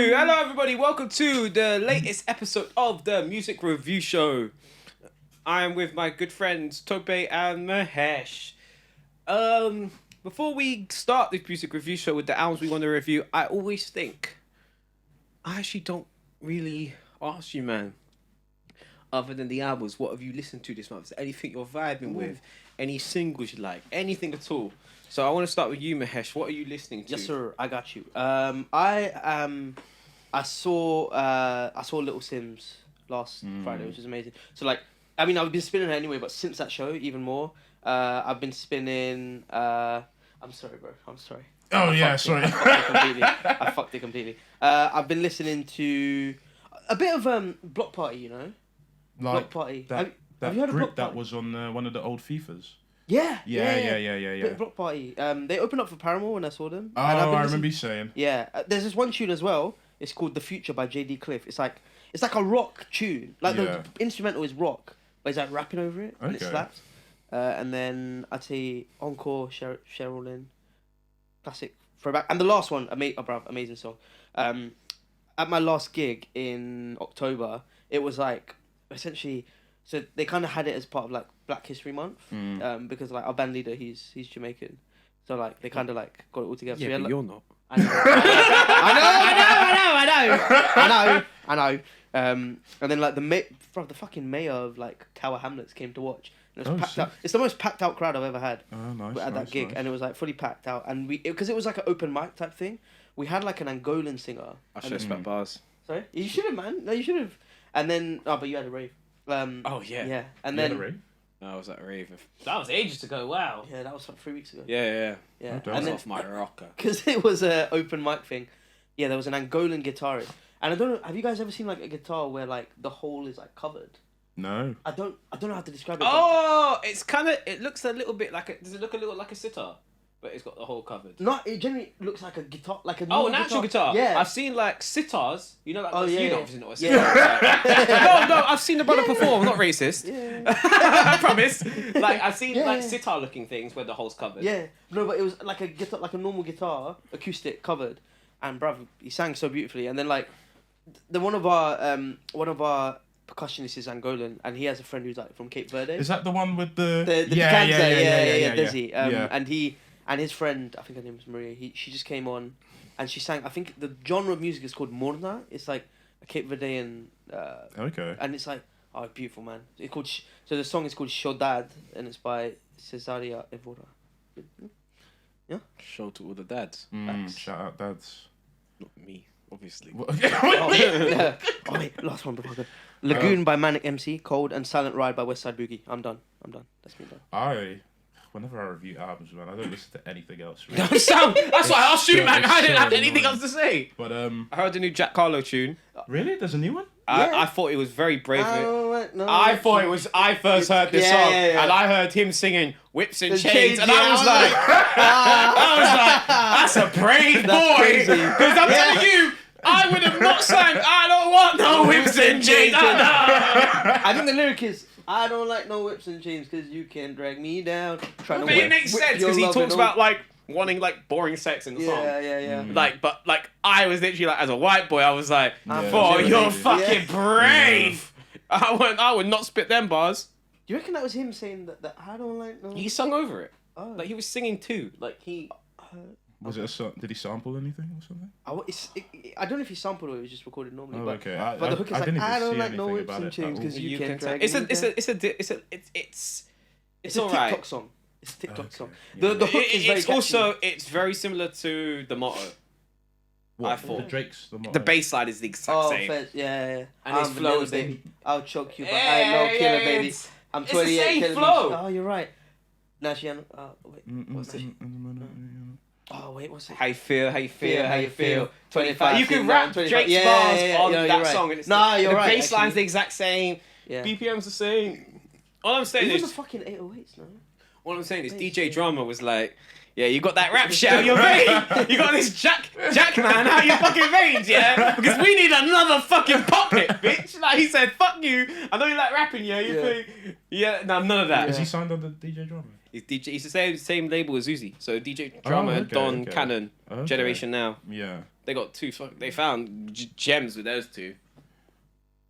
Hello everybody, welcome to the latest episode of the Music Review Show. I am with my good friends Tope and Mahesh. Before we start this Music Review Show with the albums we want to review, I always think, I actually don't really ask you, man, other than the albums, what have you listened to this month? Is there anything you're vibing with? Any singles you like? Anything at all? So I want to start with you, Mahesh. What are you listening to? Yes, sir. I got you. I saw Little Sims last Friday, which was amazing. So like, I mean, I've been spinning her anyway, but since that show, even more. I've been spinning. I'm sorry, bro. I'm sorry. Oh yeah, sorry. I fucked it completely. I've been listening to a bit of Block Party, you know. Like Block Party. That have you heard of group Block that Party? was on one of the old FIFAs. Yeah. Yeah. Block Party. They opened up for Paramore when I saw them. Oh, and I remember you saying. Yeah, there's this one tune as well. It's called "The Future" by J.D. Cliff. It's like a rock tune. Like the instrumental is rock, but he's like rapping over it, and it slaps. And then I'd say Encore, Cheryl Lynn, classic throwback. And the last one, amazing song. At my last gig in October, it was like essentially. So they kind of had it as part of like Black History Month, because like our band leader, he's Jamaican, so like they kind of like got it all together. Yeah, so but like, you're not. I know. And then like the fucking mayor of like Tower Hamlets came to watch. And it was packed out. It's the most packed out crowd I've ever had at that gig, and it was like fully packed out. And because it was like an open mic type thing, we had like an Angolan singer. I should have spent bars. Sorry, you should have, man. No, you should have. And then but you had a rave. Oh yeah. Yeah, and You had then a rave? No, I was at a rave. That was ages ago. Wow. yeah, that was like 3 weeks ago. Yeah. Yeah, Okay. I was and then off my rocker. because it was a open mic thing, yeah, there was an Angolan guitarist, and I don't know. Have you guys ever seen like a guitar where like the hole is like covered? No. I don't know how to describe it. but- Oh, it looks a little bit like does it look a little like a sitar? But it's got the hole covered. No, it generally looks like a guitar, like a Oh, normal an actual guitar. Yeah, I've seen like sitars. You know, like Oh, yeah, you yeah. obviously know what a sitar is. Like, no, I've seen the brother perform. I'm not racist. yeah, I promise. Like I've seen Yeah, like yeah. sitar looking things where the hole's covered. yeah. No, but it was like a guitar, like a normal guitar, acoustic covered, and bruv, he sang so beautifully. And then like, one of our percussionists is Angolan, and he has a friend who's like from Cape Verde. Is that the one with the? The yeah, Desi. Yeah. And his friend, I think her name is Maria. She just came on, and she sang. I think the genre of music is called morna. It's like a Cape Verdean. Okay. And it's like beautiful, man. It's called so the song is called Shodad, and it's by Cesaria Evora. Show to all the dads. Shout out dads. Not me, obviously. Oh wait, last one before I go. Lagoon by Manic MC, Cold, and Silent Ride by Westside Boogie. I'm done. That's me done. Whenever I review albums, man, I don't listen to anything else. Really. That's why I asked you, man. I didn't have so anything annoying. else to say. But I heard the new Jack Harlow tune. really, there's a new one. I thought it was very brave. I thought it was. I first heard this song, and I heard him singing "Whips and Chains," and I was like, "That's a brave boy." Because I'm telling you, I would have not sang "I don't want no whips and chains." I think the lyric is, I don't like no whips and chains because you can drag me down. But it makes sense because he talks about like wanting like boring sex in the song. Yeah. Like, but like I was literally like, as a white boy, I was like, Yeah. "Oh, you're Yeah. fucking brave." I would not spit them bars. Do you reckon that was him saying that I don't like no? He sung over it. Oh. Like he was singing too. Like he. Was it did he sample anything or something? I don't know if he sampled or it was just recorded normally. Oh, but okay. but the hook is I like, didn't even I don't see like no anything whips about and it chains at all. because you can can drag it's me a down. it's a alright. TikTok song. It's a TikTok Okay. song. Yeah. The hook is very It's catchy. also it's very similar to the motto. What, I thought. the Drake's the The bass line is the exact same. fair, yeah. And I'm his flow vanilla, is baby. I'll choke you, but Yeah, I know yeah, killer, yeah, baby. it's- I'm it's the 28. same killing me. flow. Oh, you're right. Now she. Wait. What's it? Mm. Oh wait, what's it? How you feel? 25. You can rap 25. Drake's Yeah, bars yeah, yeah, on you're that right. song, and it's Nah, you're the right, bass line's actually. the exact same. Yeah. BPM's the same. All I'm saying Even the is, fucking 808s, no. DJ Drama was like, yeah, you got that rap shit out your vein. You got this Jack man out your fucking veins, yeah? Because we need another fucking pop hit, bitch. Like he said, fuck you. I know you like rapping, yeah? No, none of that. Is he signed on the DJ Drama? He's the same label as Uzi. So DJ Drama, okay, Don, okay. Cannon, Okay. Generation Now. Yeah. They got two. They found gems with those two.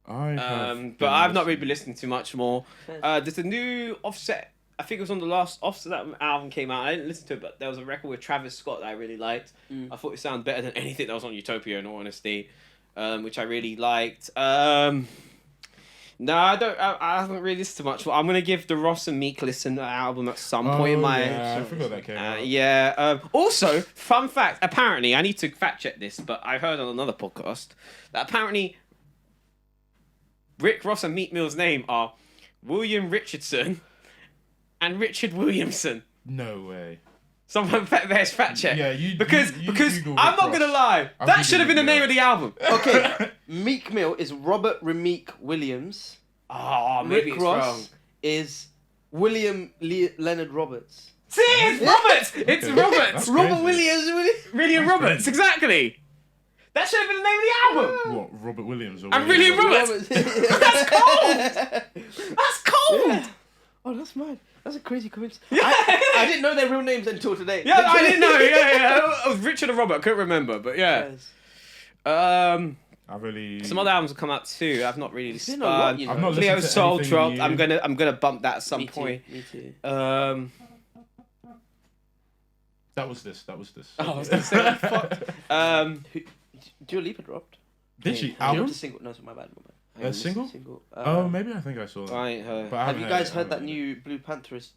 But I've not really been listening to much more. There's a new Offset. I think it was on the last Offset that album came out. I didn't listen to it, but there was a record with Travis Scott that I really liked. I thought it sounded better than anything that was on Utopia, in all honesty, which I really liked. No, I don't. I haven't really listened to much. But I'm gonna give the Ross and Meek listen to the album at some point in my. Yeah, I forgot that came out. Yeah. Also, fun fact. Apparently, I need to fact check this, but I heard on another podcast that apparently Rick Ross and Meek Mill's name are William Richardson and Richard Williamson. No way. Someone best fact check. Yeah, you because Google I'm Rick not gonna Ross. lie. That should have been the name of the album. Okay, Meek Mill is Robert Rameek Williams. Oh, maybe Rick it's Ross wrong. is William Leonard Roberts. See, it's Roberts. It's Okay. Roberts. That's Robert crazy. William That's Roberts. crazy. Exactly. That should have been the name of the album. What, Robert Williams? Or And William Roberts. That's cold. That's cold. Yeah. Oh, that's mad. That's a crazy coincidence. I didn't know their real names until today. Yeah, I didn't know. Yeah. It was Richard and Robert. I couldn't remember, but yeah. Yes. Some other albums have come out too. I've not really been a lot, you know. I've not Cleo listened to Soul anything dropped. new. I'm gonna bump that at some Me too, point. Me too. That was this. Oh, I was gonna say fuck. Dua Lipa dropped. Did she? Dropped Album? a single. No, it's my bad. A single? Single. Oh, maybe I think I saw that. I ain't heard. But I Have haven't you guys it. heard that new Blue Pantherist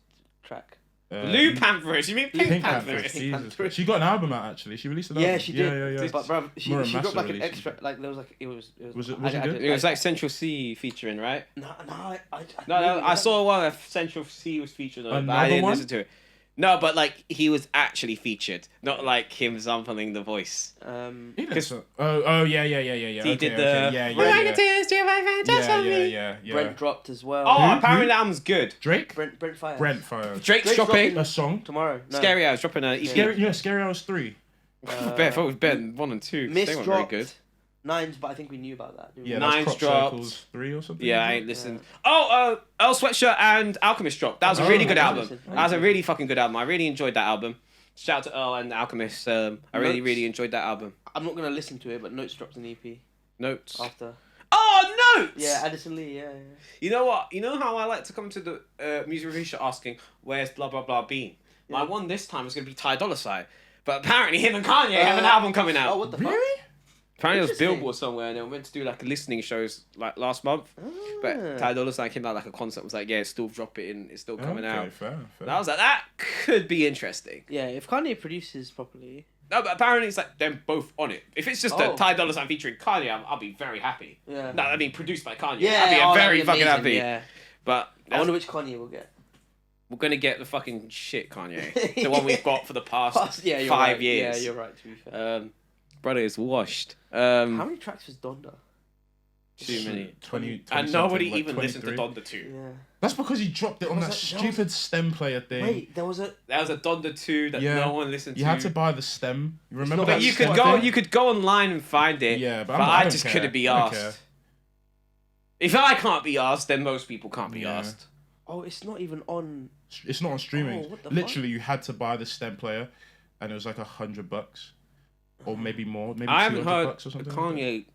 track? Blue Panthers. You mean Pink, Pink Panthers? Panthers. Pink Jesus. Panther. She got an album out actually. She released an album. Yeah, she did. Yeah. But bruv, she More a dropped master like an release. extra. Like there was like it was. Was it I good? did- It was like Central C featuring, right? No, No, I saw one that Central C was featured on it, but I Another didn't one? listen to it. No, but like he was actually featured, not like him sampling the voice. He did so- Oh yeah. He did the. Yeah. Brent dropped as well. Oh, apparently that album's good. Drake? Brent Fire. Brent Fire. Drake's dropping. A song? Tomorrow. No. Scary Hours dropping a EP. Scary Hours 3. I thought it was better than 1 and 2. 'Cause Miss they weren't very dropped good. Nines, but I think we knew about that. Didn't we? Yeah, Nine's that's Crop dropped. Circles 3 or something. Yeah, I isn't ain't it? listened. Oh, Earl Sweatshirt and Alchemist dropped. That was a really good I album. listened. That was a really fucking good album. I really enjoyed that album. Shout out to Earl and Alchemist. I really, Notes. really enjoyed that album. I'm not gonna listen to it, but Notes dropped an EP Notes. after. Oh, Notes! Yeah, Addison Lee. Yeah. You know what? You know how I like to come to the music review show asking, where's blah, blah, blah been? My one this time was going to be Ty Dolla $ign. But apparently him and Kanye have an album coming out. Oh, what the fuck? Really? Apparently it was Interesting. Billboard somewhere and they were meant to do like a listening shows like last month. But Ty Dolla $ign came out like a concept, was like, yeah, it's still dropping, it's still coming out. Fair. And I was like, that could be interesting. Yeah, if Kanye produces properly. No, but apparently it's like them both on it. If it's just a Oh. Ty Dolla $ign featuring Kanye, I'll be very happy. Yeah. No, I mean produced by Kanye. Yeah, I'd be oh, very that'd be fucking amazing, happy. Yeah. But I wonder which Kanye we'll get. we're gonna get the fucking shit Kanye, the one we've got for the past Yeah, you're 5 right. years. Yeah, you're right. To be fair. Brother is washed. How many tracks was Donda? Too many. 20 And nobody like even listened to 23. Donda 2. Yeah. That's because he dropped it on Was that that- stupid stem player thing. Wait, there was a. There was a Donda 2 that Yeah. no one listened You to. had to buy the stem. You remember not that But you stem could go. thing? You could go online and find it. Yeah, but but I I don't just care. couldn't be I don't care. asked. If I can't be asked, then most people can't be Yeah. asked. Oh, it's not even on. It's not on streaming. Oh, what the Literally, you had to buy the stem player, and it was like $100, or maybe more. Maybe I haven't $200 heard or a something. Kanye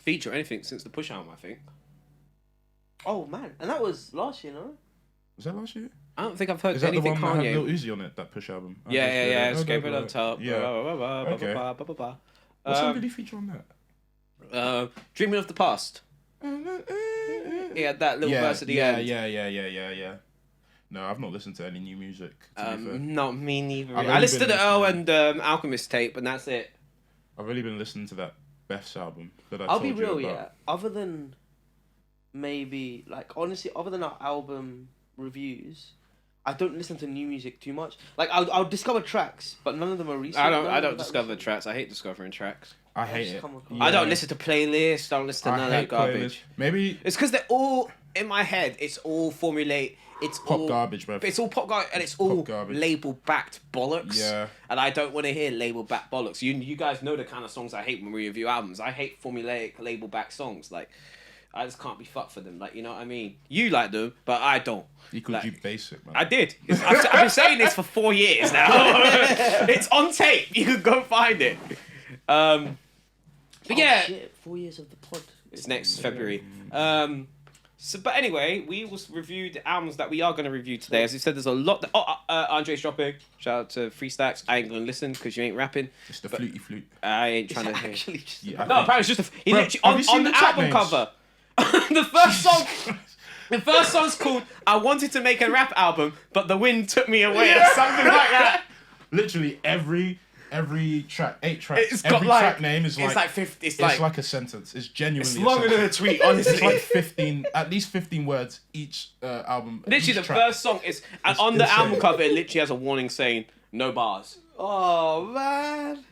feature or anything since the Push album. I think. Oh man, and that was last year, no? Was that last year? I don't think I've heard Is that the anything one that had Kanye. Lil Uzi on it? That Push album. I Yeah, just yeah, did yeah. it. Escape Oh, it on top. Yeah. Okay. Okay. What song did he feature on that? Dreaming of the Past. He had that little verse at the end. Yeah. No, I've not listened to any new music. To be fair. Not me neither. I've I only listened to been the Earl listening- and Alchemist tape, and that's it. I've really been listening to that Beth's album that I I'll told be you real, about. yeah. Other than maybe like honestly, other than our album reviews, I don't listen to new music too much. Like I'll discover tracks, but none of them are recent. I None don't of them discover that recent. tracks. I hate discovering tracks. I hate just it. come across- I don't Yeah. listen to playlists. I don't listen to none of that hate garbage. playlists. Maybe It's because they're all in my head. It's all formulate. It's pop all garbage, bro. It's all pop garbage, and it's all garbage. label backed bollocks. Yeah. And I don't want to hear label backed bollocks. You guys know the kind of songs I hate when we review albums. I hate formulaic label backed songs. Like, I just can't be fucked for them. Like, you know what I mean? You like them, but I don't. He called Like- you basic, man. I did. I've been saying this for 4 years now. It's on tape. You can go find it. But yeah, shit, 4 years of the pod. it's next February. But anyway, we will review the albums that we are going to review today. As you said, there's a lot. Andre's dropping. Shout out to Free Stacks. I ain't going to listen because you ain't rapping. It's the fluty flute. I ain't trying to hear. Actually, just Yeah, No, apparently it's just he Bro, literally have you seen on the the track album names? cover. The first song. The first song's called "I Wanted to Make a Rap Album, but the Wind Took Me Away." Or something like that. Literally every track, 8 tracks, It's got every like track name is like it's like 50. It's it's like like a sentence. It's genuinely it's longer a than a sentence. tweet. It's Honestly, like 15, at least 15 words each album. literally each the track. first song is and It's on the insane. album cover it literally has a warning saying no bars. Oh man.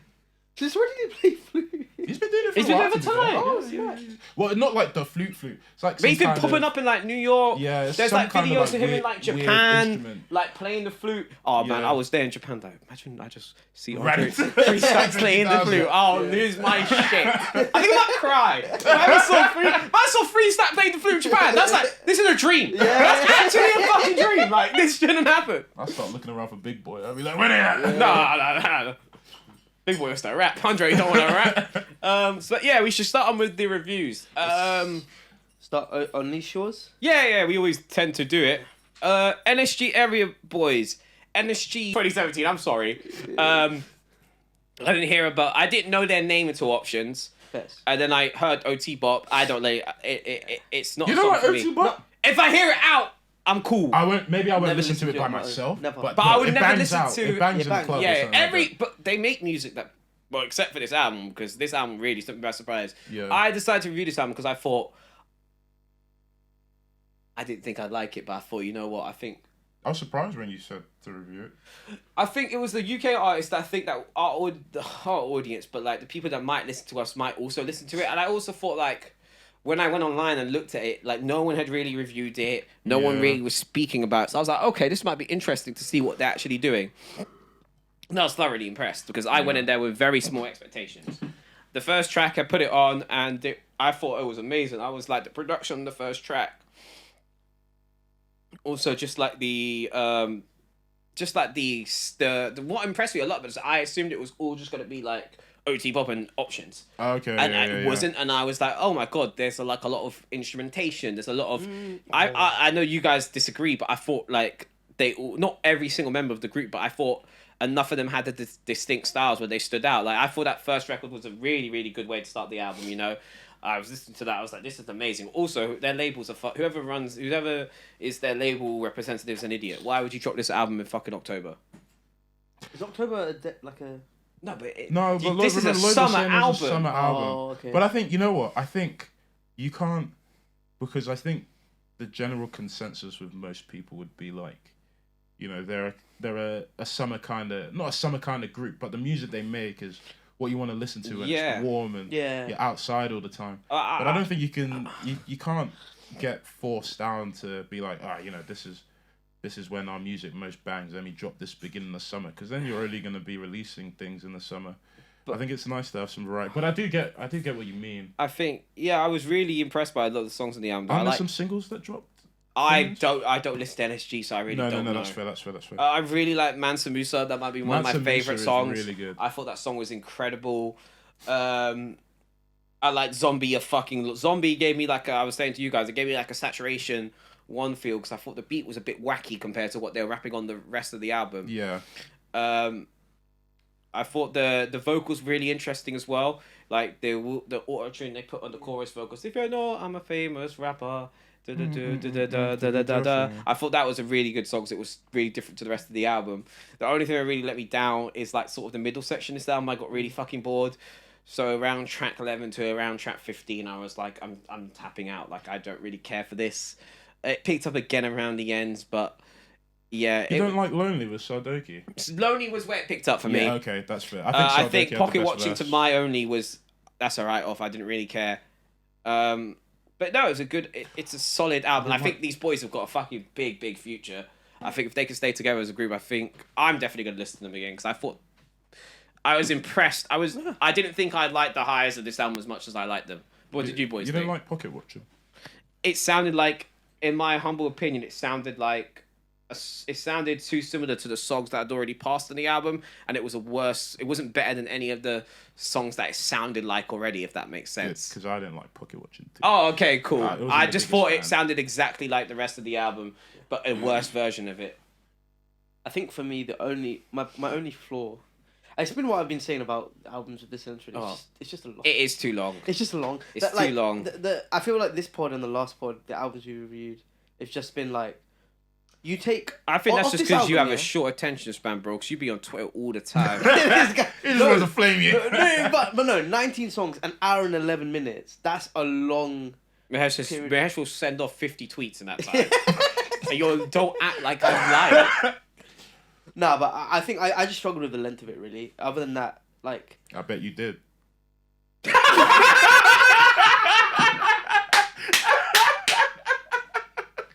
Since when did he play flute? He's been doing it for He's a been while. doing it to for be fair. time. Oh, yeah. Well, not like the flute. It's like But he's some been kind popping of- up in like New York. Yeah, it's there's some like kind of, videos like, of him in weird- like weird Japan, instrument. like playing the flute. Oh man, Yeah. I was there in Japan though. Imagine I just see Ran Andre into- Free Stacks playing the flute. Oh, lose my shit. I think I might cry. I saw Free Stack playing the flute in Japan. That's like this is a dream. That's actually a fucking dream. Like this shouldn't happen. I start looking around for Big Boy. I'll be like, where they at? No. Big boy wants to rap. Andre don't want to rap. So yeah, we should start on with the reviews. Start on these shores. Yeah, we always tend to do it. NSG Areaboys. NSG 2017, I'm sorry. I didn't hear about, I didn't know their name until Options. Yes. And then I heard OT Bop. I don't like it's not You a know song what, for OT me. Bop? If I hear it out, I'm cool. I won't Never listen to it by no. myself. Never. But I would it never bangs listen out. to- It bangs in the bangs. club. or Yeah, something like that. but they make music that, well, except for this album, because this album really took me by surprise. Yeah. I decided to review this album because I thought, I didn't think I'd like it, but I thought, you know what, I was surprised when you said to review it. I think it was the UK artists that I think that our audience, but like the people that might listen to us might also listen to it. And I also thought like when I went online and looked at it, like no one had really reviewed it. No one Yeah. really was speaking about it. So I was like, okay, this might be interesting to see what they're actually doing. And I was thoroughly impressed because I went in there with very small expectations. The first track, I put it on and I thought it was amazing. I was like, the production on the first track. Also, just like the what impressed me a lot, because I assumed it was all just gonna be like OT Pop and Options, Okay. and yeah, it yeah. wasn't. And I was like, oh my god, there's a lot of instrumentation. There's a lot of. I know you guys disagree, but I thought like they all, not every single member of the group, but I thought enough of them had the distinct styles where they stood out. Like I thought that first record was a really really good way to start the album. You know. I was listening to that. I was like, "This is amazing." Also, their labels are whoever is their label representative is an idiot. Why would you drop this album in fucking October? Is October like a? No, but Lloyd this is a was saying summer it's album. A summer album. Oh, okay. But I think you know what? I think you can't, because I think the general consensus with most people would be like, you know, they're a summer kind of, not a summer kind of group, but the music they make is what you want to listen to, and Yeah. it's warm and Yeah. you're outside all the time. But I don't think you can, you can't get forced down to be like, you know, this is when our music most bangs. Let me drop this beginning of summer, because then you're only going to be releasing things in the summer. But I think it's nice to have some variety. But I do get what you mean. I think I was really impressed by a lot of the songs on the album. Aren't there some singles that dropped? I don't listen to NSG, so I really don't know. No, that's fair. I really like Mansa Musa. That might be one of my Mansa favorite Musa is songs. really good. I thought that song was incredible. I like Zombie. Zombie gave me like I was saying to you guys, it gave me like a Saturation One feel, because I thought the beat was a bit wacky compared to what they were rapping on the rest of the album. Yeah. I thought the vocals really interesting as well. Like the auto tune they put on the chorus vocals. If you know I'm a famous rapper. I thought that was a really good song, because it was really different to the rest of the album. The only thing that really let me down is like sort of the middle section of this album. I got really fucking bored. So around track 11 to around track 15, I was like, I'm tapping out. Like I don't really care for this. It picked up again around the ends, but yeah. You don't like Lonely with Sardoki? Lonely was where it picked up for me. Yeah, okay, that's fair. I think Sardoki had Pocket the best Watching to verse. My Only that's a write-off. I didn't really care. But no, it's a solid album. I think these boys have got a fucking big future. I think if they can stay together as a group, I think I'm definitely going to listen to them again, because I thought I was impressed. I didn't think I'd like the highs of this album as much as I liked them. What did you boys You think? don't like Pocket Watching? It sounded like, in my humble opinion, it sounded like it sounded too similar to the songs that had already passed on the album, and it was a worse. It wasn't better than any of the songs that it sounded like already, if that makes sense. Because I didn't like Pocket Watching too. Oh, okay, cool. I the just biggest thought fan. it sounded exactly like the rest of the album, but a worse version of it. I think for me, my only flaw. It's been what I've been saying about albums with this century. It's just a lot. It is too long. It's just a long. It's too long. I feel like this pod and the last pod, the albums we reviewed, it's just been like, you take. I think that's off just this because you have album, a short attention span, bro. Because you be on Twitter all the time. This guy- He just wants to flame you. but no, 19 songs, an hour and 11 minutes. That's a long. Mahesh will send off 50 tweets in that time. And you don't act like I'm lying. Nah, but I think I just struggled with the length of it, really. Other than that, like. I bet you did.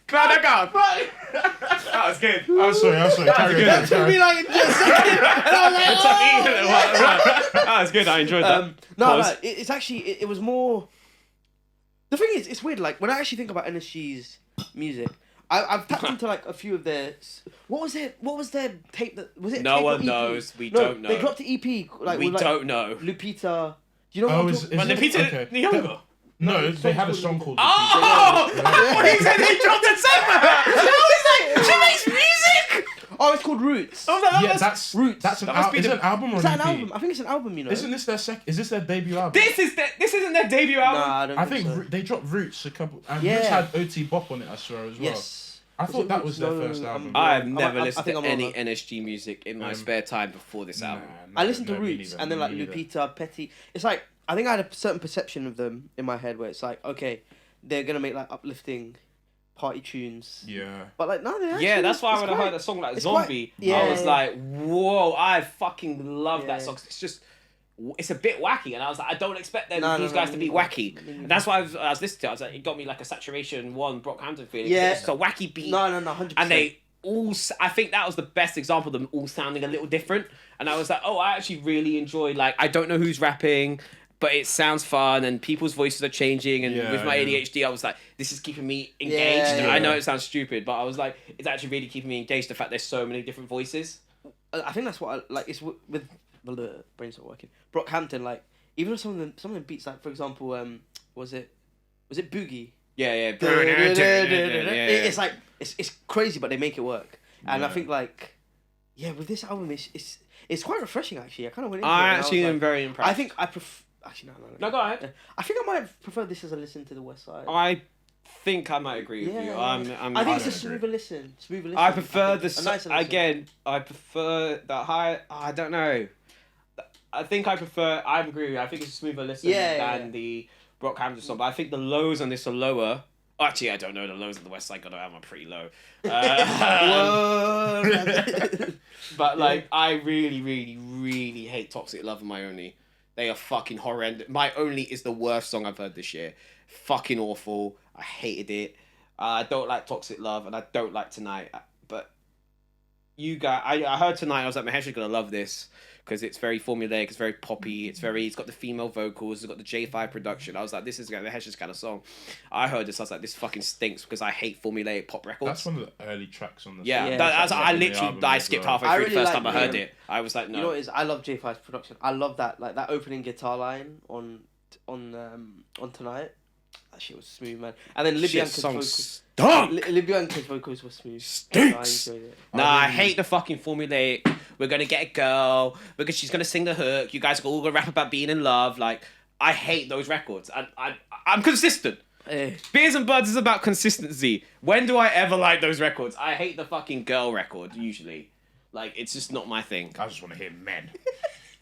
Glad I got right. That was good. I'm sorry. That took me like a second, and I was like, That was good. I enjoyed that. No, it's actually it was more. The thing is, it's weird. Like when I actually think about NSG's music, I've tapped into like a few of their. What was their tape? That was it? No tape or one EP? knows. We No, don't know. They dropped the EP. Like We with, like, don't know. Lupita. Do you know what I'm talking But Lupita Nyong'o. No, they had a song called. Oh! He said they dropped a segment. I was like, she makes music. Oh, it's called Roots. I was like, Yeah, that's Roots. That's an That must album. be Is the- it an album or Is an that an EP? album? I think it's an album. You know. Isn't this Is this their debut album? This isn't their debut album. Nah, I don't I think think so. they dropped Roots a couple, and Yeah. Roots had OT Bop on it. I swear as well. Yes. I thought that was their No, first album. I've I'm- never I listened think to I'm any wrong. NSG music in my spare time before this album. I listened to No, me Roots neither, and then like me neither. Lupita, Petty. It's like I think I had a certain perception of them in my head where it's like, okay, they're gonna make like uplifting party tunes. Yeah. But like no, they actually, Yeah, that's why it's when I quite- heard a song like it's Zombie, quite- I was yeah. like, whoa, I fucking love that Yeah. song. It's just, it's a bit wacky, and I was like, I don't expect these No, guys to me be neither. wacky. Me neither. And that's why I was listening to it. I was like, it got me like a Saturation 1 Brockhampton feeling. Yeah. It's a wacky beat. No, 100%. And they all, I think that was the best example of them all sounding a little different. And I was like, oh, I actually really enjoy, like, I don't know who's rapping, but it sounds fun and people's voices are changing. And Yeah, with my yeah. ADHD, I was like, this is keeping me engaged. Yeah, I know yeah. it sounds stupid, but I was like, it's actually really keeping me engaged. The fact there's so many different voices. I think that's what I like. It's with the brain's not working. Brockhampton, like even some of the beats, like for example, was it Boogie? Yeah. It's like it's crazy, but they make it work. And I Yeah. think like, yeah, with this album, it's quite refreshing actually. I kind of went into it. I and actually was am like, very impressed. I think I prefer. Actually, no. No, go ahead. I think I might have preferred this as a listen to the Westside. I think I might agree with you. I think it's a don't agree. smoother listen. I prefer the a nicer listen. again. I prefer the high. I don't know. I think I prefer. I agree with you. I think it's a smoother listen than the Brockhampton song. But I think the lows on this are lower. Actually, I don't know. The lows on the Westside Gunn album are pretty low. Whoa. But like, I really hate Toxic Love and My Only. They are fucking horrendous. My Only is the worst song I've heard this year. Fucking awful. I hated it. I don't like Toxic Love and I don't like Tonight. But you guys, I heard Tonight. I was like, Mahesh is gonna love this because it's very formulaic. It's very poppy. It's got the female vocals. It's got the J5 production. I was like, this is Mahesh's kind of song. I heard this. I was like, this fucking stinks because I hate formulaic pop records. That's one of the early tracks on the Yeah, song. that's, I on the literally album I as skipped well. halfway I through really the first like time I heard the- it. I was like, no. You know what it is? I love J5's production. I love that that opening guitar line on Tonight. That shit was smooth, man. And then Libyanka's vocals. Libyanka's vocals were smooth. Stinks. I enjoyed it. Nah, I hate the fucking formulaic. We're gonna get a girl because she's gonna sing the hook. You guys are all gonna rap about being in love. Like, I hate those records. I'm consistent. Eh. Beers and Buds is about consistency. When do I ever like those records? I hate the fucking girl record usually. Like, it's just not my thing. I just want to hear men.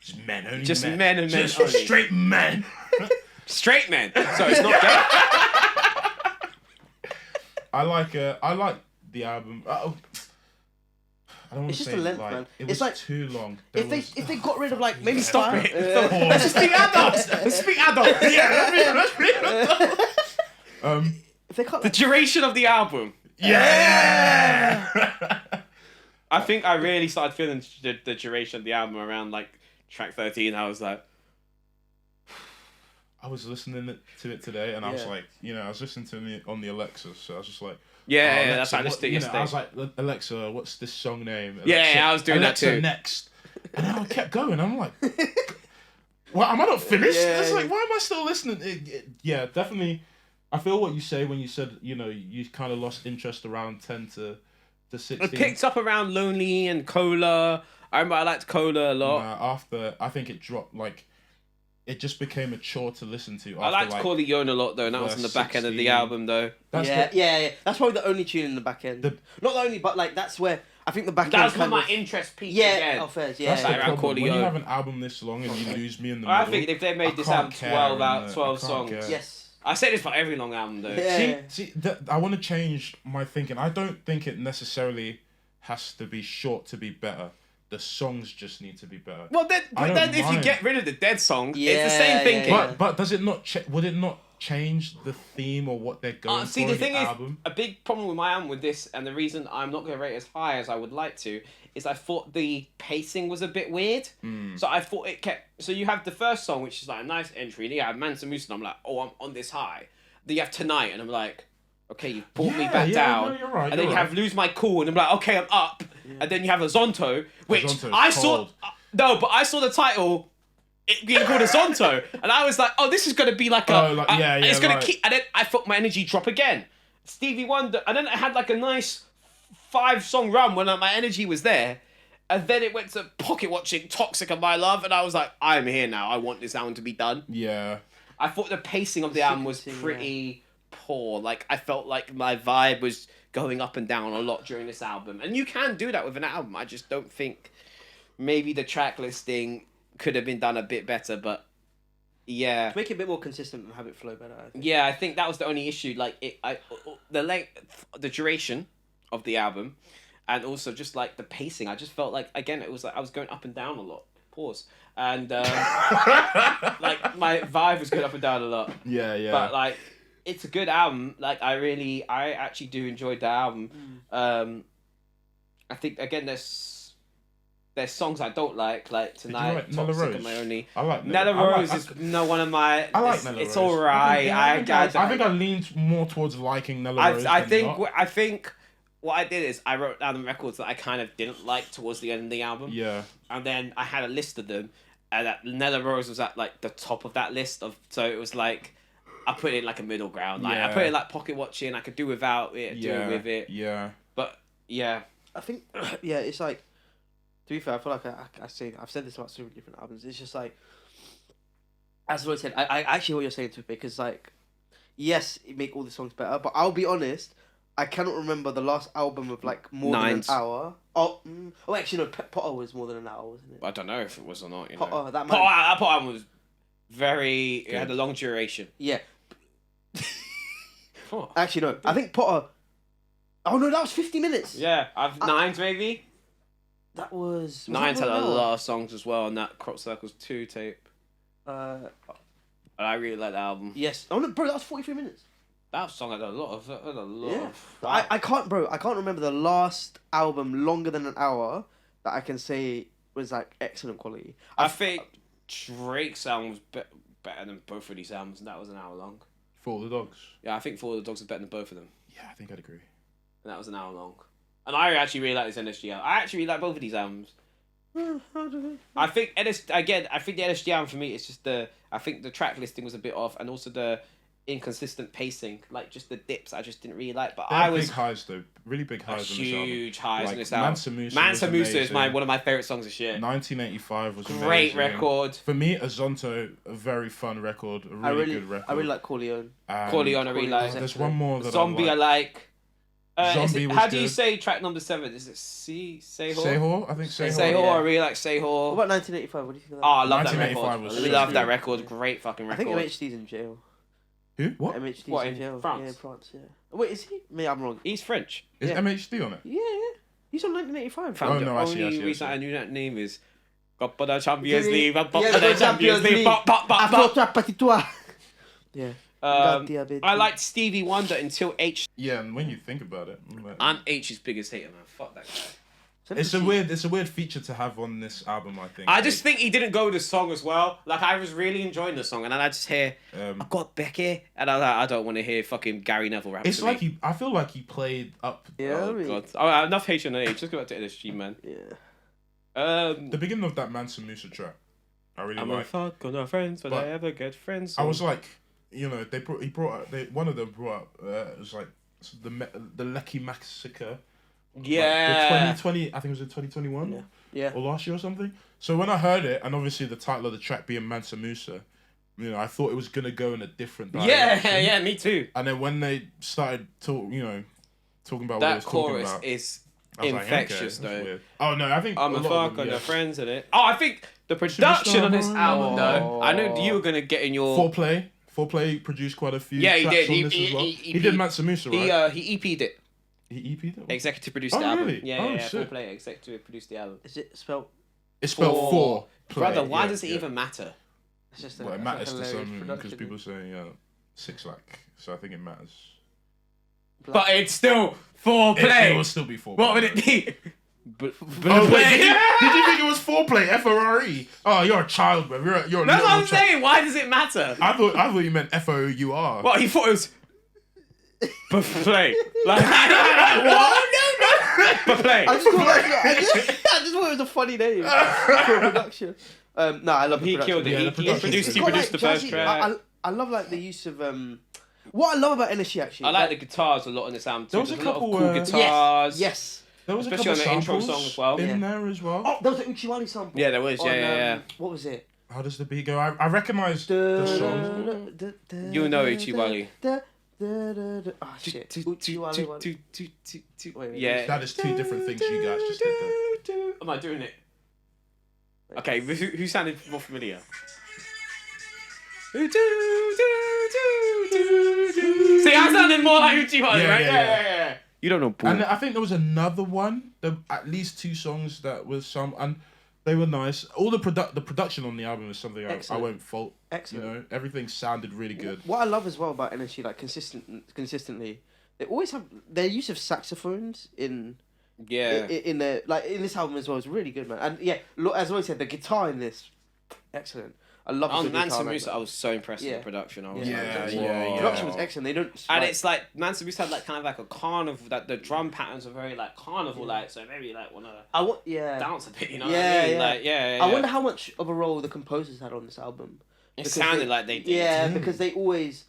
Just men, only Just men. men and men Just only. straight men. Straight men, so it's not gay. I like the album. I don't want It's to just say the length, like, man. It It's was like- too long. If they got rid of like maybe Stop five- it. Let's just speak adults. Let's speak adults. let's be adults. if they cut The like, duration of the album. Yeah. I think I really started feeling the duration of the album around like track 13. I was like, I was listening to it today, and I was Yeah. like, I was listening to it on the Alexa, so I was just like, Yeah, Alexa, that's how I listened to it yesterday. I was like, Alexa, what's this song name? Alexa, Yeah, I was doing Alexa that too. next, and then I kept going. I'm like, well, am I not finished? Yeah. It's like, why am I still listening? Yeah, definitely. I feel what you say when you said, you kind of lost interest around 10 to 16. It picked up around Lonely and Cola. I remember I liked Cola a lot. After, I think it dropped, like, it just became a chore to listen to. After, I liked Corleone a lot though, and that was in the back end of the album though. Yeah. That's probably the only tune in the back end. Not the only, but like that's where I think the back end. That's when my interest peaked again. Fairs, That's the around problem. Corleone. When you have an album this long and you lose me in the middle. I think if they made this album 12 songs. Care. Yes. I say this for every long album though. Yeah. See, I want to change my thinking. I don't think it necessarily has to be short to be better. The songs just need to be better. Well, then if you get rid of the dead song, it's the same thinking. But does it not? Would it not change the theme or what they're going for? See, the thing is, album? a big problem with my album with this, and the reason I'm not going to rate it as high as I would like to, is I thought the pacing was a bit weird. So I thought it kept. So you have the first song, which is like a nice entry. And you have Mansa Musa, and I'm like, oh, I'm on this high. Then you have Tonight, and I'm like, okay, you've brought me back down. No, you're right, and then you have Lose My Cool, and I'm like, okay, I'm up. And then you have Azonto, which I saw. No, but I saw the title. It being called Azonto, and I was like, "Oh, this is gonna be like it's gonna keep." And then I felt my energy drop again. Stevie Wonder, and then I had like a nice 5-song run when my energy was there, and then it went to Pocket Watching, Toxic and My Love, and I was like, "I'm here now. I want this album to be done." Yeah. I thought the pacing of the album was pretty poor. Like I felt like my vibe was going up and down a lot during this album, and you can do that with an album. I just don't think maybe the track listing could have been done a bit better, but yeah, to make it a bit more consistent and have it flow better. I think. Yeah, I think that was the only issue. Like the length, the duration of the album, and also just like the pacing. I just felt like again it was like I was going up and down a lot. Pause. And like my vibe was going up and down a lot. Yeah. But like it's a good album. Like I actually do enjoy the album. I think again there's songs I don't like Tonight, Toxic and My Only. I like Nella Rose is one of my. I like Nella Rose. It's alright. I think I leaned more towards liking Nella Rose. I think what I did is I wrote down the records that I kind of didn't like towards the end of the album. Yeah. And then I had a list of them, and Nella Rose was at like the top of that list so it was like I put it in like a middle ground. Like I put it in like Pocket Watching. I could do without it, do it with it. Yeah. But yeah. I think it's like, to be fair, I feel like I've said this about so many different albums. It's just like, as Lloyd said, I actually what you're saying to me, because like, yes, it make all the songs better, but I'll be honest, I cannot remember the last album of like more than an hour. Oh, actually no, Potter was more than an hour, wasn't it? I don't know if it was or not. Potter, that Potter album was very. It had a long duration. Yeah. Actually no, I think Potter. Oh no, that was 50 minutes. Yeah, Nines maybe. That was Nines had a lot of songs as well on that Crop Circles 2 tape. And I really like the album. Yes. Oh no, bro, that was 43 minutes. That song had a lot of. I can't remember the last album longer than an hour that I can say was like excellent quality. I think Drake's album was better than both of these albums, and that was an hour long. For the Dogs. Yeah, I think For the Dogs was better than both of them. Yeah, I think I'd agree. And that was an hour long. And I actually really like this NSG album. I actually really like both of these albums. I think the NSG album for me is just I think the track listing was a bit off, and also the inconsistent pacing, like just the dips I just didn't really like. But big highs though, really big highs. Huge highs like, on this album. Mansa Musa is one of my favorite songs this year. 1985 was great amazing. record. For me, Azonto, a very fun record, a really good record. I really like Corleone. Corleone, I really like. There's one more that Zombie I like. How do you say track number 7? Is it Sehor? Sehor? I think Sehor. Sehor, I really like Sehor. What about 1985? What do you think of that? Oh, I love that record. I love that record. Great fucking record. I think MHD's in jail. Who? What? MHD's in jail. France? Yeah, in France, yeah. Wait, is he? Maybe I'm wrong. He's French. Is MHD on it? Yeah. He's on 1985. Oh, no, I see. The only reason I knew that name is Got the Champions League. Champions League. Yeah. I liked Stevie Wonder until H. Yeah, and when you think about it, I'm H's biggest hater, man. Fuck that guy. It's a weird feature to have on this album. I think. I just think he didn't go with the song as well. Like I was really enjoying the song, and then I just hear I got Becky, and I was like, I don't want to hear fucking Gary Neville rap. It's like I feel like he played up. Yeah. Oh god. Oh, enough H&A. Just go back to NSG, man. Yeah. The beginning of that Mansa Musa track, I really I'm like. a fuck on our friends, but I ever get friends. I was like, you know, one of them brought up. It was like the Lecky Massacre. Yeah. The 2020, I think it was in 2021. Yeah. Or last year or something. So when I heard it, and obviously the title of the track being Mansa Musa, you know, I thought it was gonna go in a different direction. Yeah, me too. And then when they started talking about That what it was talking chorus about, is I was infectious, like, okay, that's though. weird. Oh no, I think I'm a lot of fuck them, on yeah. your friends in it. Oh, I think the production on this album, though. I know you were gonna get in your Foreplay produced quite a few. Yeah, he tracks did. On this as well. He did Mansa Musa, right? He EP'd it. He EP'd it. Executive produced Oh, the album. really? Yeah, Oh, yeah. shit. Foreplay executive produced the album. Is it spelled? It's spelled four. Brother, why does it even matter? It's just Well, it matters to hilarious some because production. people say 6 lakh, so I think it matters. But it's still It foreplay. will still be foreplay. What would it be? Oh, wait, did you think it was foreplay? FORE? Oh, you're a child, bro. You're a That's little what I'm child. saying. Why does it matter? I thought you meant FOUR. What he thought it was buffet. Like what? Buffet. I just thought it was a funny name for a production. No, I love the He production. killed it. Yeah, He the production. produced. It's He got, produced the like, first jazzy- track. I love like the use of what I love about NSG actually. I like the guitars a lot in this album too. There was a There's lot of couple, cool guitars. Yes. There was Especially a couple on the intro samples song as well. in there as well. Oh, there was an Uchiwali sample. Yeah, there was. Yeah. What was it? How does the beat go? I recognize the song. You'll know Uchiwali. Ah shit. Uchiwali one. Wait. Yeah. That is 2 different things you guys just did there. Am I doing it? Okay, who sounded more familiar? See, I sounded more like Uchiwali, right? Yeah. You don't know. And I think there was another one. At least 2 songs that was and they were nice. All the production on the album is something I won't fault. Excellent. You know, everything sounded really good. What I love as well about NSG, like consistently, they always have their use of saxophones in their like in this album as well is really good, man. And yeah, look, as I always said, the guitar in this, excellent. I love On the guitar. Mansa Musa, I was so impressed with Yeah. the production. I was Yeah. The production was excellent. They don't. And it's like Mansa Musa had like kind of like a carnival. That the drum patterns are very like carnival like. So maybe like wanna dance a bit. You know what I mean? Like I wonder how much of a role the composers had on this album. It sounded like they did. Yeah, because they always.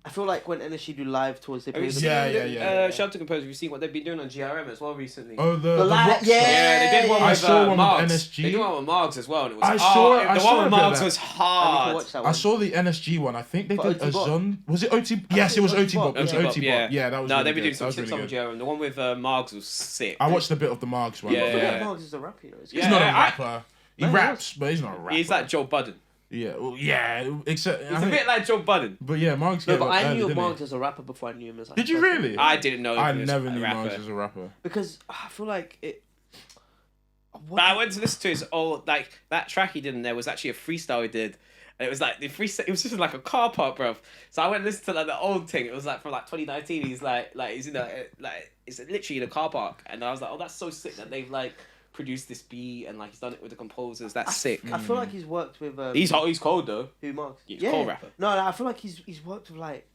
I feel like when NSG do live tours, they Have you play seen Yeah. Shout out to composers. Have you seen what they've been doing on GRM as well recently? Oh, the The rock yeah. They did one I with saw one with Margs. NSG. They did one with Margs as well, and it was I saw the one with a bit of Margs that. was I need to hard. watch that I one. saw the NSG one. I think they For did a OT Bop. Zon. Was it OT? Yes, it was OT Bop. It was OT Bop, OT Bop. Yeah, that was. No, really they've been good. doing some That was tips on really good. GRM. The one with Margs was sick. I watched a bit of the Margs one. Yeah. I forget Margs is a rapper, you know. He's not a Yeah, rapper. He raps, but he's not a rapper. He's like Joe Budden. Yeah, well, yeah. Except He's a bit like Joe Budden. But yeah, Margs. No, gave but up I early, knew didn't he? Margs as a rapper before I knew him as like. Did you a really? I didn't know. I he was never a knew rapper. Margs as a rapper. Because I feel like it. But I went to listen to his old like that track he did in there was actually a freestyle he did. And it was like the freestyle. It was just like a car park, bruv. So I went and listened to like the old thing. It was like from like 2019. He's like he's in a like it's literally in a car park. And I was like, oh, that's so sick that they've like produced this beat and like he's done it with the composers. That's sick. I feel like he's worked with. He's hot. He's cold though. Who Margs? He's a cold rapper. No, I feel like he's worked with like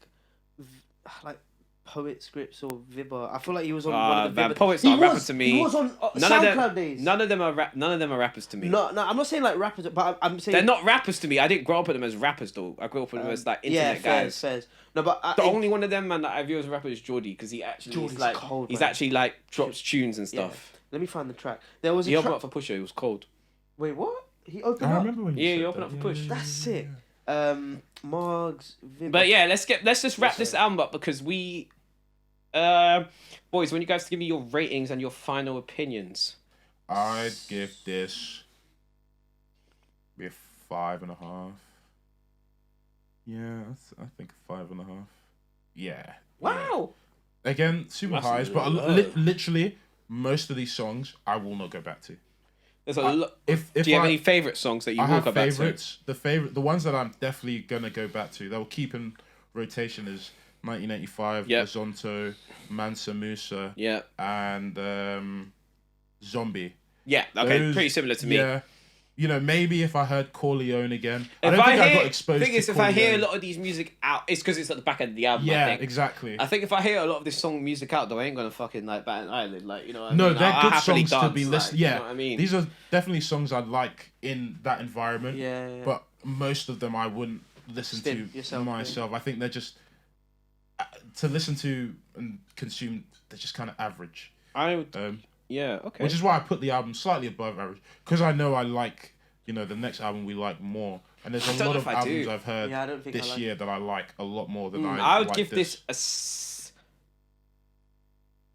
Poet Scripts or Vibber. I feel like he was on one of the Vibber. Poet's He not a rapper was- to me. He was on SoundCloud days. None of them are rappers to me. No, I'm not saying like rappers, but I'm saying They're not rappers to me. I didn't grow up with them as rappers though. I grew up with them as like internet guys. Fairs. No, but The only one of them man that I view as a rapper is Geordie because he actually Geordie's is like cold, he's man. actually like drops tunes and Yeah. stuff. Let me find the track. There was a He opened track. up for Pusha. It was cold. Wait, what? He opened I up. remember when you Yeah, said you opened that. up for Yeah, Push. yeah, That's sick. Margs, Vibber. But yeah, let's just wrap this album up because we, boys, when you guys give me your ratings and your final opinions. I'd give this a 5.5. Yeah, I think 5.5. Yeah. Wow. Yeah. Again, super That's highs, but low. literally most of these songs I will not go back to. There's a lot. If Do you have I- any favorite songs that you I will have go back to? favorites. The ones that I'm definitely gonna go back to that will keep in rotation is 1985, Yep. Zonto, Mansa Musa, Yeah. and Zombie. Yeah, okay, pretty similar to me. Yeah. You know, maybe if I heard Corleone again. I got exposed to if I hear a lot of these music out, it's because it's at the back end of the album. Yeah, I think. exactly. I think if I hear a lot of this song music out, though, I ain't gonna fucking like bat an eyelid. Like, you know what I no, mean? they're good songs dance, to be listening. like, Yeah, you know what I mean? These are definitely songs I'd like in that environment. Yeah. But most of them I wouldn't listen to myself. I think they're just to listen to and consume. They're just kind of average. Yeah, okay. Which is why I put the album slightly above average, because I know I like, you know, the next album we like more, and there's a lot of albums I've heard this year that I like a lot more than I would give this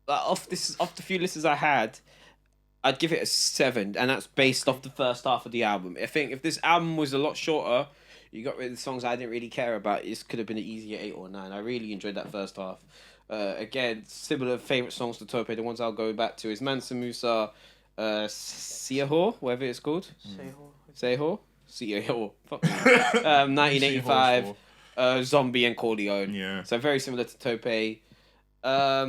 off the few listeners I had, I'd give it a 7, and that's based off the first half of the album. I think if this album was a lot shorter, you got rid of the songs I didn't really care about, this could have been an easier 8 or 9. I really enjoyed that first half. Again, similar favourite songs to Tope. The ones I'll go back to is Mansa Musa, Seahor, whatever it's called. Seahor? 1985, Zombie and Corleone. Yeah. So very similar to Tope. I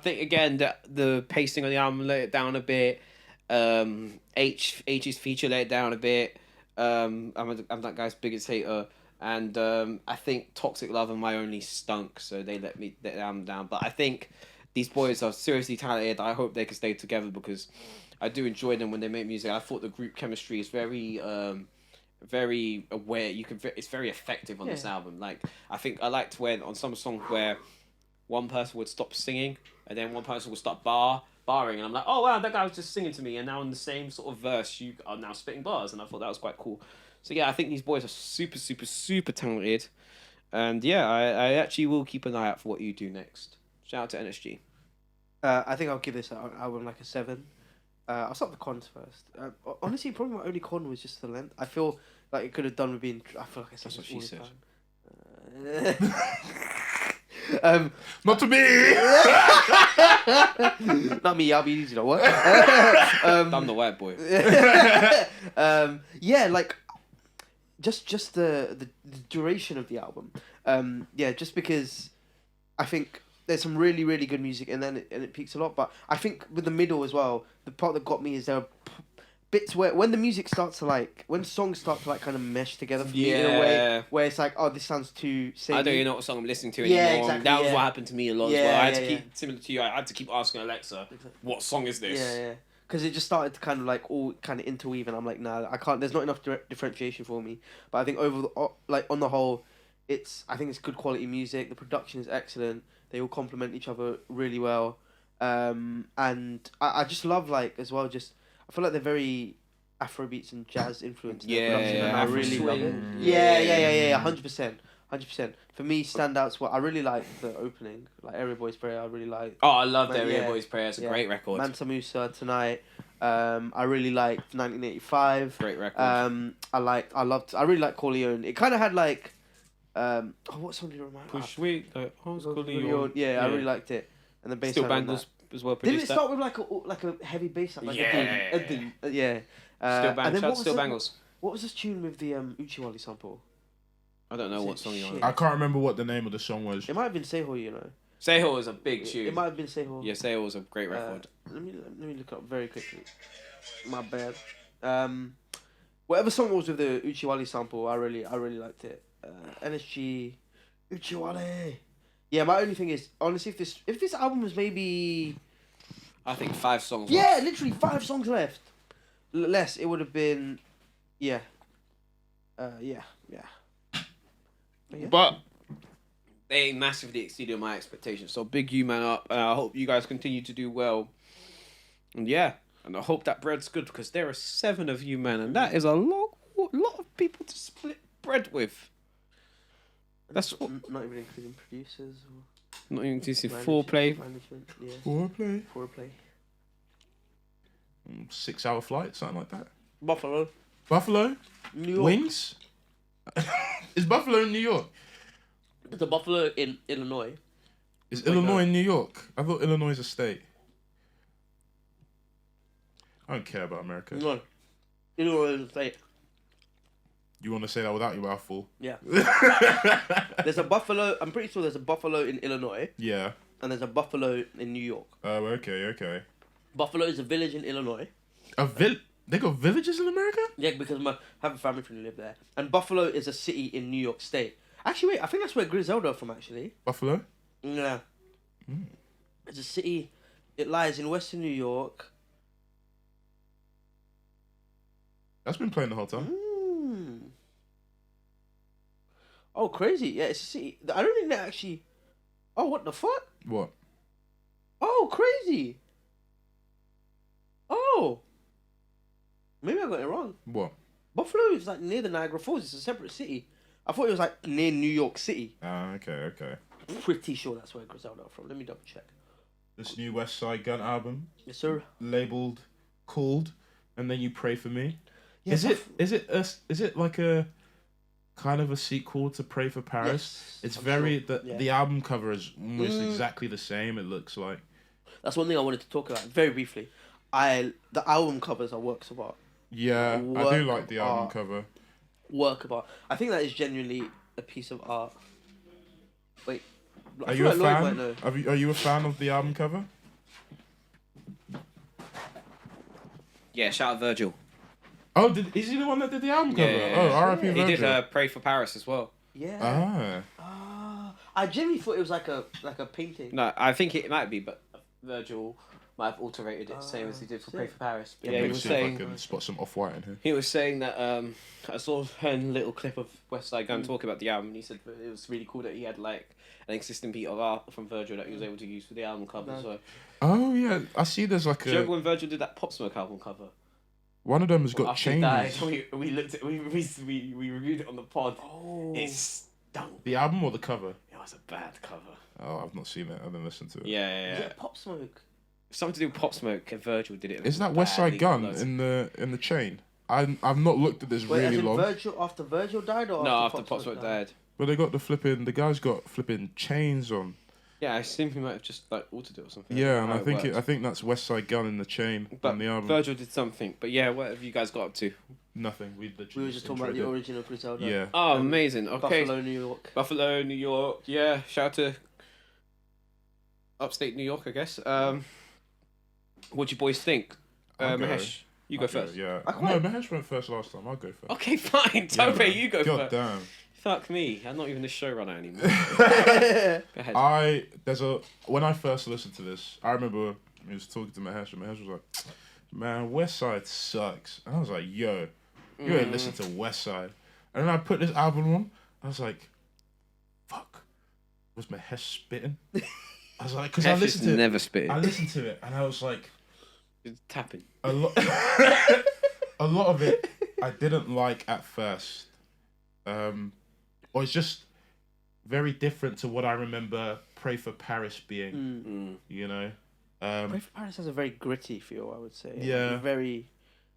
think, again, the pacing on the album let it down a bit. H's feature let it down a bit. I'm that guy's biggest hater. And I think Toxic Love and My Only stunk, so they let them down. But I think these boys are seriously talented. I hope they can stay together because I do enjoy them when they make music. I thought the group chemistry is very aware. It's very effective on this album. Like, I think I liked when on some songs where one person would stop singing and then one person would start barring, and I'm like, oh wow, that guy was just singing to me, and now in the same sort of verse you are now spitting bars, and I thought that was quite cool. So yeah, I think these boys are super, super, super talented. And yeah, I actually will keep an eye out for what you do next. Shout out to NSG. I think I'll give this album like a 7. I'll start with the cons first. Honestly, probably my only con was just the length. I feel like it could have done with being... I feel like I said That's what she said. Not to me! Not me, I'll be easy, you know what? I'm the white boy. Yeah, like... Just the duration of the album, just because I think there's some really, really good music and then it peaks a lot, but I think with the middle as well, the part that got me is there are bits where when the music starts to when songs start to kind of mesh together for me in a way where it's like, oh, this sounds too samey. I don't even know what song I'm listening to anymore. Exactly, that was what happened to me a lot as well. I had to keep, similar to you, I had to keep asking Alexa, what song is this? Yeah. Because it just started to kind of all kind of interweave, and I'm like, nah, I can't. There's not enough differentiation for me. But I think on the whole, I think it's good quality music. The production is excellent. They all complement each other really well, and I just love as well. Just I feel like they're very Afrobeats and jazz influenced. And I really love it. Yeah, 100%. 100%. For me, standouts. I really like the opening, like Areaboys Prayer. I really like. Oh, I love the Areaboys Prayer. It's a great record. Mansa Musa Tonight. I really liked 1985. Great record. I really like Corleone. It kind of had what song did it remind me? Push Week. Corleone. Yeah, I really liked it. And the bass Still Bangles as well. Didn't it start with like a heavy bass line? Yeah. Still Bangles. What was this tune with the Uchiwali sample? I don't know what song you're on. I can't remember what the name of the song was. It might have been Seho, you know. Seho is a big tune. It might have been Seho. Yeah, Seho was a great record. Let me look up very quickly. My bad. Whatever song was with the Uchiwali sample, I really liked it. NSG, Uchiwali. Yeah, my only thing is, honestly, if this album was maybe, I think 5 songs. Yeah, literally 5 songs left. Less, it would have been, yeah. But they massively exceeded my expectations. So big you man up, and I hope you guys continue to do well. And yeah, and I hope that bread's good because there are 7 of you, man, and that is a lot of people to split bread with. That's what, not even including producers. Not even including foreplay. Management, yeah. Foreplay. 6-hour flight, something like that. Buffalo. New York. Wings. Is Buffalo in New York? There's a Buffalo in Illinois. Is Illinois in New York? I thought Illinois is a state. I don't care about America. No. Illinois is a state. You want to say that without your mouth full? Yeah. There's a Buffalo. I'm pretty sure there's a Buffalo in Illinois. Yeah. And there's a Buffalo in New York. Oh, okay. Buffalo is a village in Illinois. They got villages in America? Yeah, because I have a family friend who live there. And Buffalo is a city in New York State. Actually, wait, I think that's where Griselda are from, actually. Buffalo? Yeah. It's a city. It lies in western New York. That's been playing the whole time. Oh, crazy. Yeah, it's a city. I don't think that actually... Oh, what the fuck? What? Oh, crazy. Oh. Maybe I got it wrong. What? Buffalo is like near the Niagara Falls. It's a separate city. I thought it was like near New York City. Okay. Pretty sure that's where Griselda are from. Let me double check. This new Westside Gunn album. Yes, sir. Labeled, called, and then you pray for me. Yeah, Is it like a kind of a sequel to Pray for Paris? Yes, It's very sure. the album cover is almost exactly the same. It looks like. That's one thing I wanted to talk about very briefly. The album covers are works of art. Yeah, I do like the album cover. Work of art. I think that is genuinely a piece of art. Wait, Are you a fan? Are you a fan of the album cover? Yeah, shout out Virgil. Oh, is he the one that did the album cover? Yeah. Oh, R.I.P. Virgil. He did Pray for Paris as well. Yeah. I genuinely thought it was like a painting. No, I think it might be, but Virgil might have alterated it, same as he did for Pray for Paris. But yeah, he Let me was see saying if I can spot some off-white in here. he was saying that I saw a little clip of Westside Gunn talking about the album, and he said that it was really cool that he had like an existing piece of art from Virgil that he was able to use for the album cover. So, Oh yeah, I see. There's like do you remember when Virgil did that Pop Smoke album cover? one of them has got After he died, chains. we looked at we reviewed it on the pod. Oh. It's stunk. The album or the cover? It was a bad cover. Oh, I've not seen it. I didn't listen to it. Yeah. Is it Pop Smoke? Something to do with Pop Smoke. And Virgil did it. Is that Westside Gunn in the chain? I've not looked at this Wait, really as in long. Virgil after Virgil died or No, after after Pop Smoke died. But they got the guy's got flipping chains on. Yeah, I assume he might have just like altered it or something. Yeah, and I I think that's Westside Gunn in the chain But on the album. Virgil did something. But yeah, what have you guys got up to? Nothing. We We were just talking about the original Griselda. Yeah. Oh, amazing. Okay. Buffalo, New York. Buffalo, New York. Yeah, shout out to upstate New York, I guess. What do you boys think? I'll go. Mahesh, you go first. Yeah. I No, Mahesh went first last time. I'll go first. Okay, fine. Tope, man. you go God first. damn. Fuck me. I'm not even the showrunner anymore. Go ahead. When I first listened to this, I remember he was talking to Mahesh, and Mahesh was like, "Man, Westside sucks." And I was like, "Yo, you ain't listen to Westside." And then I put this album on. I was like, "Fuck, was Mahesh spitting?" I was like, because I listened to it. Never spit. I listened to it, and I was like, It's tapping. a lot of it I didn't like at first. Or it's just very different to what I remember Pray for Paris being. You know? Pray for Paris has a very gritty feel, I would say. Yeah.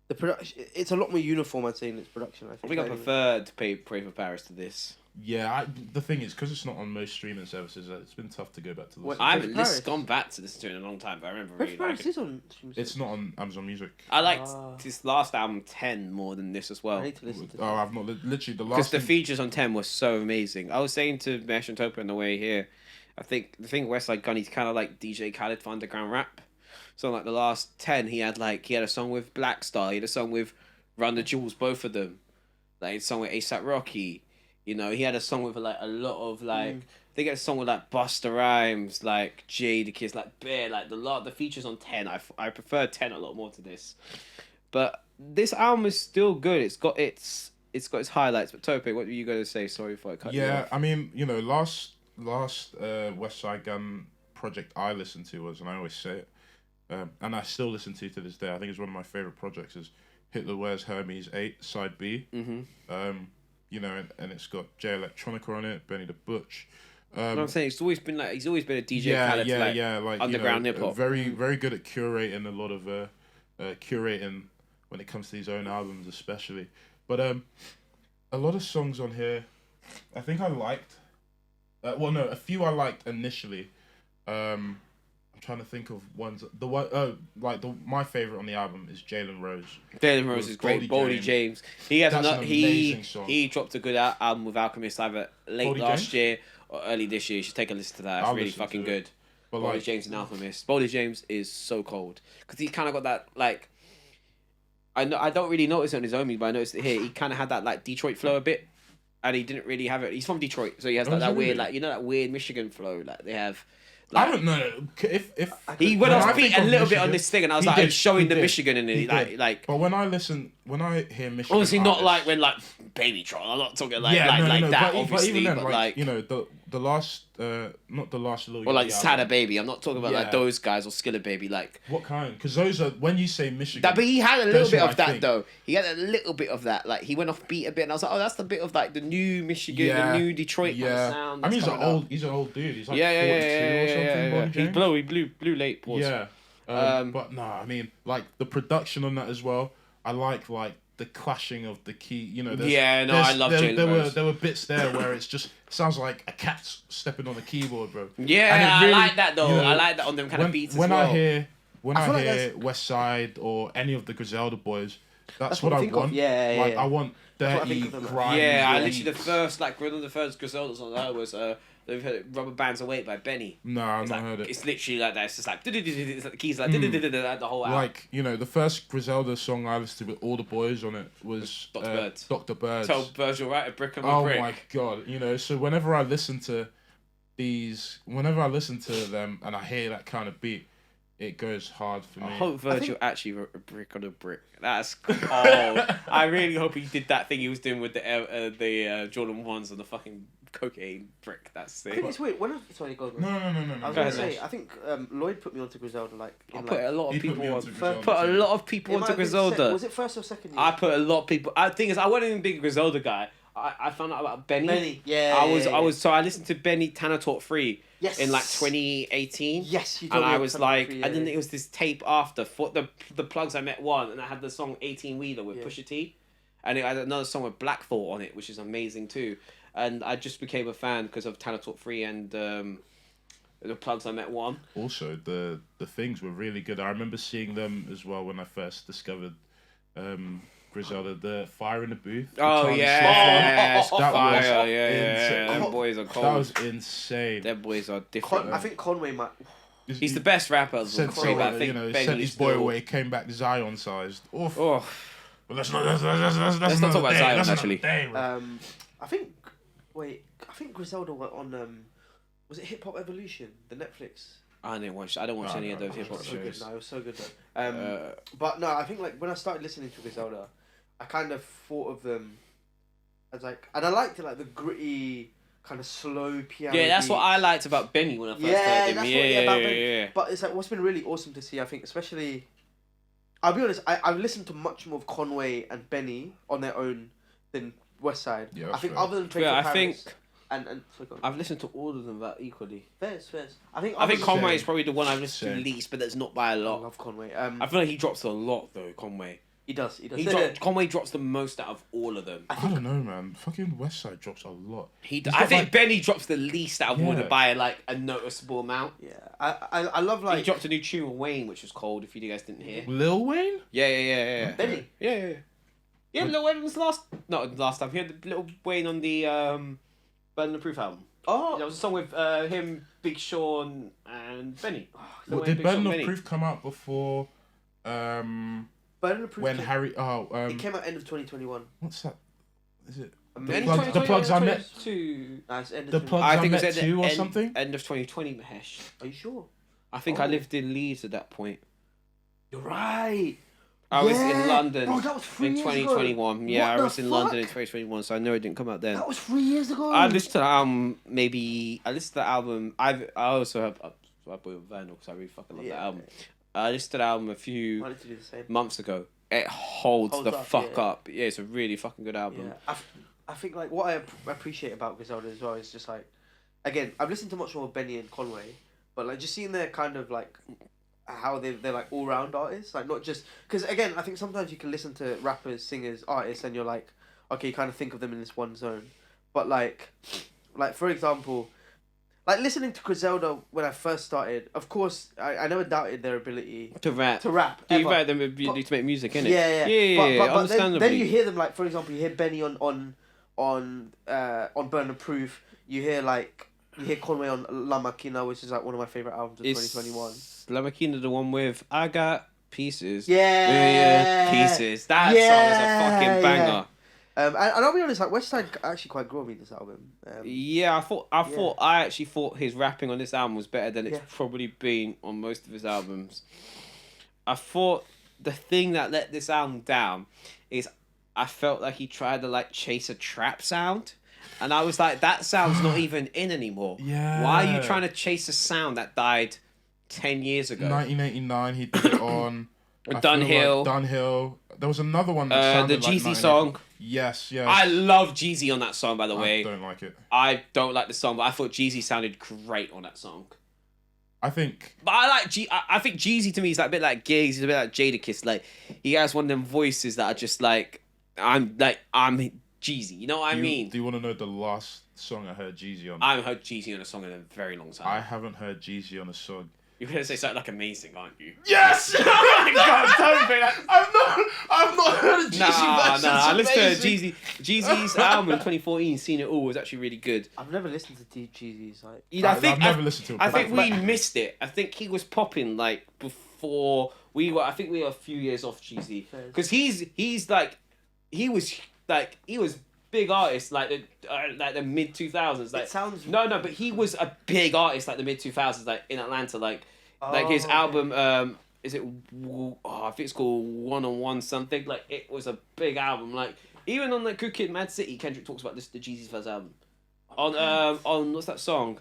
The production, it's a lot more uniform, I'd say, in its production. I think. I think I prefer to Pray for Paris to this. Yeah, the thing is, because it's not on most streaming services, it's been tough to go back to this. I haven't Paris? gone back to listen to it in a long time, but I remember Pray really for Paris liking it. is on. It's not on Amazon Music. I liked this last album 10 more than this as well. I need to listen to. Oh, I've not literally the Because last. the features on 10 were so amazing. I was saying to Mesh and Topa on the way here, I think the thing Westside Gunn, he's kind of like DJ Khaled for underground rap. So like the last 10, he had a song with Black Star, he had a song with Run the Jewels, both of them. Like a song with ASAP Rocky. You know, he had a song with like a lot of like they get a song with like Busta Rhymes, like Jadakiss, like Bear, like the features on 10. I prefer 10 a lot more to this. But this album is still good. It's got its highlights. But Tope, what were you going to say? Sorry if I cut you off. I mean, you know, last Westside Gunn project I listened to was, and I always say it, and I still listen to this day. I think it's one of my favorite projects. Is Hitler Wears Hermes 8 Side B. You know, and it's got J Electronica on it, Benny the Butch. What I'm saying, he's always been a DJ Khaled, like underground hip hop. Very, very good at curating a lot of curating when it comes to his own albums, especially. But a lot of songs on here, I think I liked. A few I liked initially. I'm trying to think of ones. My favorite on the album is Jalen Rose. Jalen Rose is great. Boldy James. He has That's an amazing song. He dropped a good album with Alchemist either late Boldy last James? year or early this year. You should take a listen to that. It's really fucking good. But Boldy James and Alchemist. Boldy James is so cold because he kind of got that like. I don't really notice it on his own, but I noticed it here. He kind of had that like Detroit flow a bit, and he didn't really have it. He's from Detroit, so he has that weird like that weird Michigan flow. Like they have. Like, I don't know if he went off beat a little bit on Michigan, this thing, and I was like, he's showing the Michigan in it, like. But when I hear Michigan, Obviously not artists, like when like Baby Tron. I'm not talking like no, that. but Obviously, even then, but like you know the last not the last Lil or like Yachty Sada album. Baby. I'm not talking about like those guys or Skilla Baby. Like what kind? Because those are when you say Michigan. that, but he had a little bit of that think. though. He had a little bit of that. Like he went off beat a bit, and I was like, oh, that's the bit of like the new Michigan, the new Detroit kind of sound. I mean, he's an old dude. He's like 42 or something. He blew late. Pause. Yeah. But no, I mean, like the production on that as well. I like the clashing of the key. You know. I love Jalen Rose. There were bits there where it's just sounds like a cat stepping on the keyboard, bro. Yeah, really, I like that though. I like that on them kind of beats as well. I hear Westside or any of the Griselda boys, that's what I want. I want dirty, grimy. I literally the first one of the first Griselda songs I heard was they've heard Rubber Bands Awake by Benny. No, I've not heard it. It's literally like that. It's just like it's like the keys like the whole album. Like, you know, the first Griselda song I listened to with all the boys on it was Dr. Birds. Tell Virgil, right? A brick on a brick. Oh my god, you know, so whenever I listen to them and I hear that kind of beat, it goes hard for me. I hope Virgil actually wrote a brick on a brick. That's cold. I really hope he did that thing he was doing with the Jordan 1s on the fucking cocaine brick. That's sick. I think it's weird. Sorry, go. No. I was going to say, I think Lloyd put me onto Griselda put a lot of people onto Griselda. Griselda. Was it first or second year? I put a lot of people. The thing is, I wasn't even a big Griselda guy. I found out about Benny. So I listened to Benny Tanner Taught Free. Yes. In like 2018. Yes, you told me. And I was like, and then it was this tape after for the Plugs I Met One, and I had the song 18 Wheeler with Pusha T, and it had another song with Black Thought on it, which is amazing too. And I just became a fan because of Tanner Taught Free and the Plugs I Met One. Also, the things were really good. I remember seeing them as well when I first discovered Griselda, the Fire in the Booth. Oh yeah, Fire, yeah. Them boys are cold. That was insane. Them boys are different. I think Conway might. He's the best rapper. Sent his boy away, came back Zion sized. Oof. Oh. But let's not talk about Zion actually. I think Griselda went on. Was it Hip Hop Evolution, the Netflix? I don't watch any of those hip hop shows. No, it was so good though. But no, I think like when I started listening to Griselda, I kind of thought of them as like, and I liked it like the gritty, kind of slow piano. Yeah, that's beats. what I liked about Benny when I first heard him. Yeah. But it's like what's been really awesome to see. I think especially, I'll be honest, I've listened to much more of Conway and Benny on their own than Westside. Yeah, I think fair. other than Trade for Paris, and I've listened to all of them about equally. Fairs. I think Conway is probably the one I've listened to least, but that's not by a lot. I love Conway. I feel like he drops a lot though. Conway. He does. Conway drops the most out of all of them. I don't know, man. Fucking Westside drops a lot. I think Benny drops the least out of all of them by like a noticeable amount. Yeah, I love like he dropped a new tune with Wayne, which was cold. If you guys didn't hear. Lil Wayne. Yeah. Benny. Yeah. Lil Wayne was last time. He had the Lil Wayne on the Burn the Proof album. Oh, there was a song with him, Big Sean, and Benny. Did Burn the Proof come out before? Burn the Proof. When Harry. It came out end of 2021. What's that? Is it? The Plugs I Met. The Plugs I Met 2 or something. End of 2020, Mahesh. Are you sure? I think I lived in Leeds at that point. You're right. I was in London that was 3 in years 2021. Ago. Yeah, I was in London in 2021, so I know it didn't come out then. That was 3 years ago. I listened to the album. I listened to the album. I also have I bought it with Vandal because I really fucking love that album. I listened to the album a few months ago. It holds the fuck up. Yeah, it's a really fucking good album. Yeah. I think like what I appreciate about Griselda as well is just like, again, I've listened to much more of Benny and Conway, but like just seeing their kind of like how they're like all round artists, like not just because again I think sometimes you can listen to rappers, singers, artists, and you're like, okay, you kind of think of them in this one zone, but like for example, like listening to Griselda when I first started, of course I never doubted their ability to rap. You rap them to make music, innit? Yeah. But understandably. then you hear them like, for example, you hear Benny on Burn the Proof. You hear like you hear Conway on La Máquina, which is like one of my favorite albums of 2021. La Máquina, the one with I Got Pieces. Yeah. Pieces. That song is a fucking banger. And I'll be honest, like Westside actually quite grew on me this album. I actually thought his rapping on this album was better than it's probably been on most of his albums. I thought the thing that let this album down is I felt like he tried to like chase a trap sound. And I was like, that sound's not even in anymore. Yeah. Why are you trying to chase a sound that died 10 years ago? 1989, he did it on... Dunhill. Dunhill. There was another one that sounded the Jeezy like song. Yes. I love Jeezy on that song, by the way. I don't like it. I don't like the song, but I thought Jeezy sounded great on that song. I think... But I think Jeezy to me is like a bit like Giggs, he's a bit like Jadakiss. Like, he has one of them voices that are just like, I'm Jeezy, you know what I mean? Do you want to know the last song I heard Jeezy on? I haven't heard Jeezy on a song in a very long time. I haven't heard Jeezy on a song. You're going to say something like amazing, aren't you? Yes! Oh my God, don't be like... I've not heard a Jeezy verse. I listened to Jeezy's album in 2014, Seen It All, was actually really good. I've never listened to Jeezy's like... I've never listened to it. I think we missed it. I think he was popping like before we were... I think we were a few years off Jeezy. Because he was big artist like the mid 2000s. Like, it sounds... No, but he was a big artist like the mid 2000s, like in Atlanta. Like his album, is it? I think it's called One on One something. Like it was a big album. Like even on like Good Kid, Mad City, Kendrick talks about this, the Jeezy's first album. On what's that song?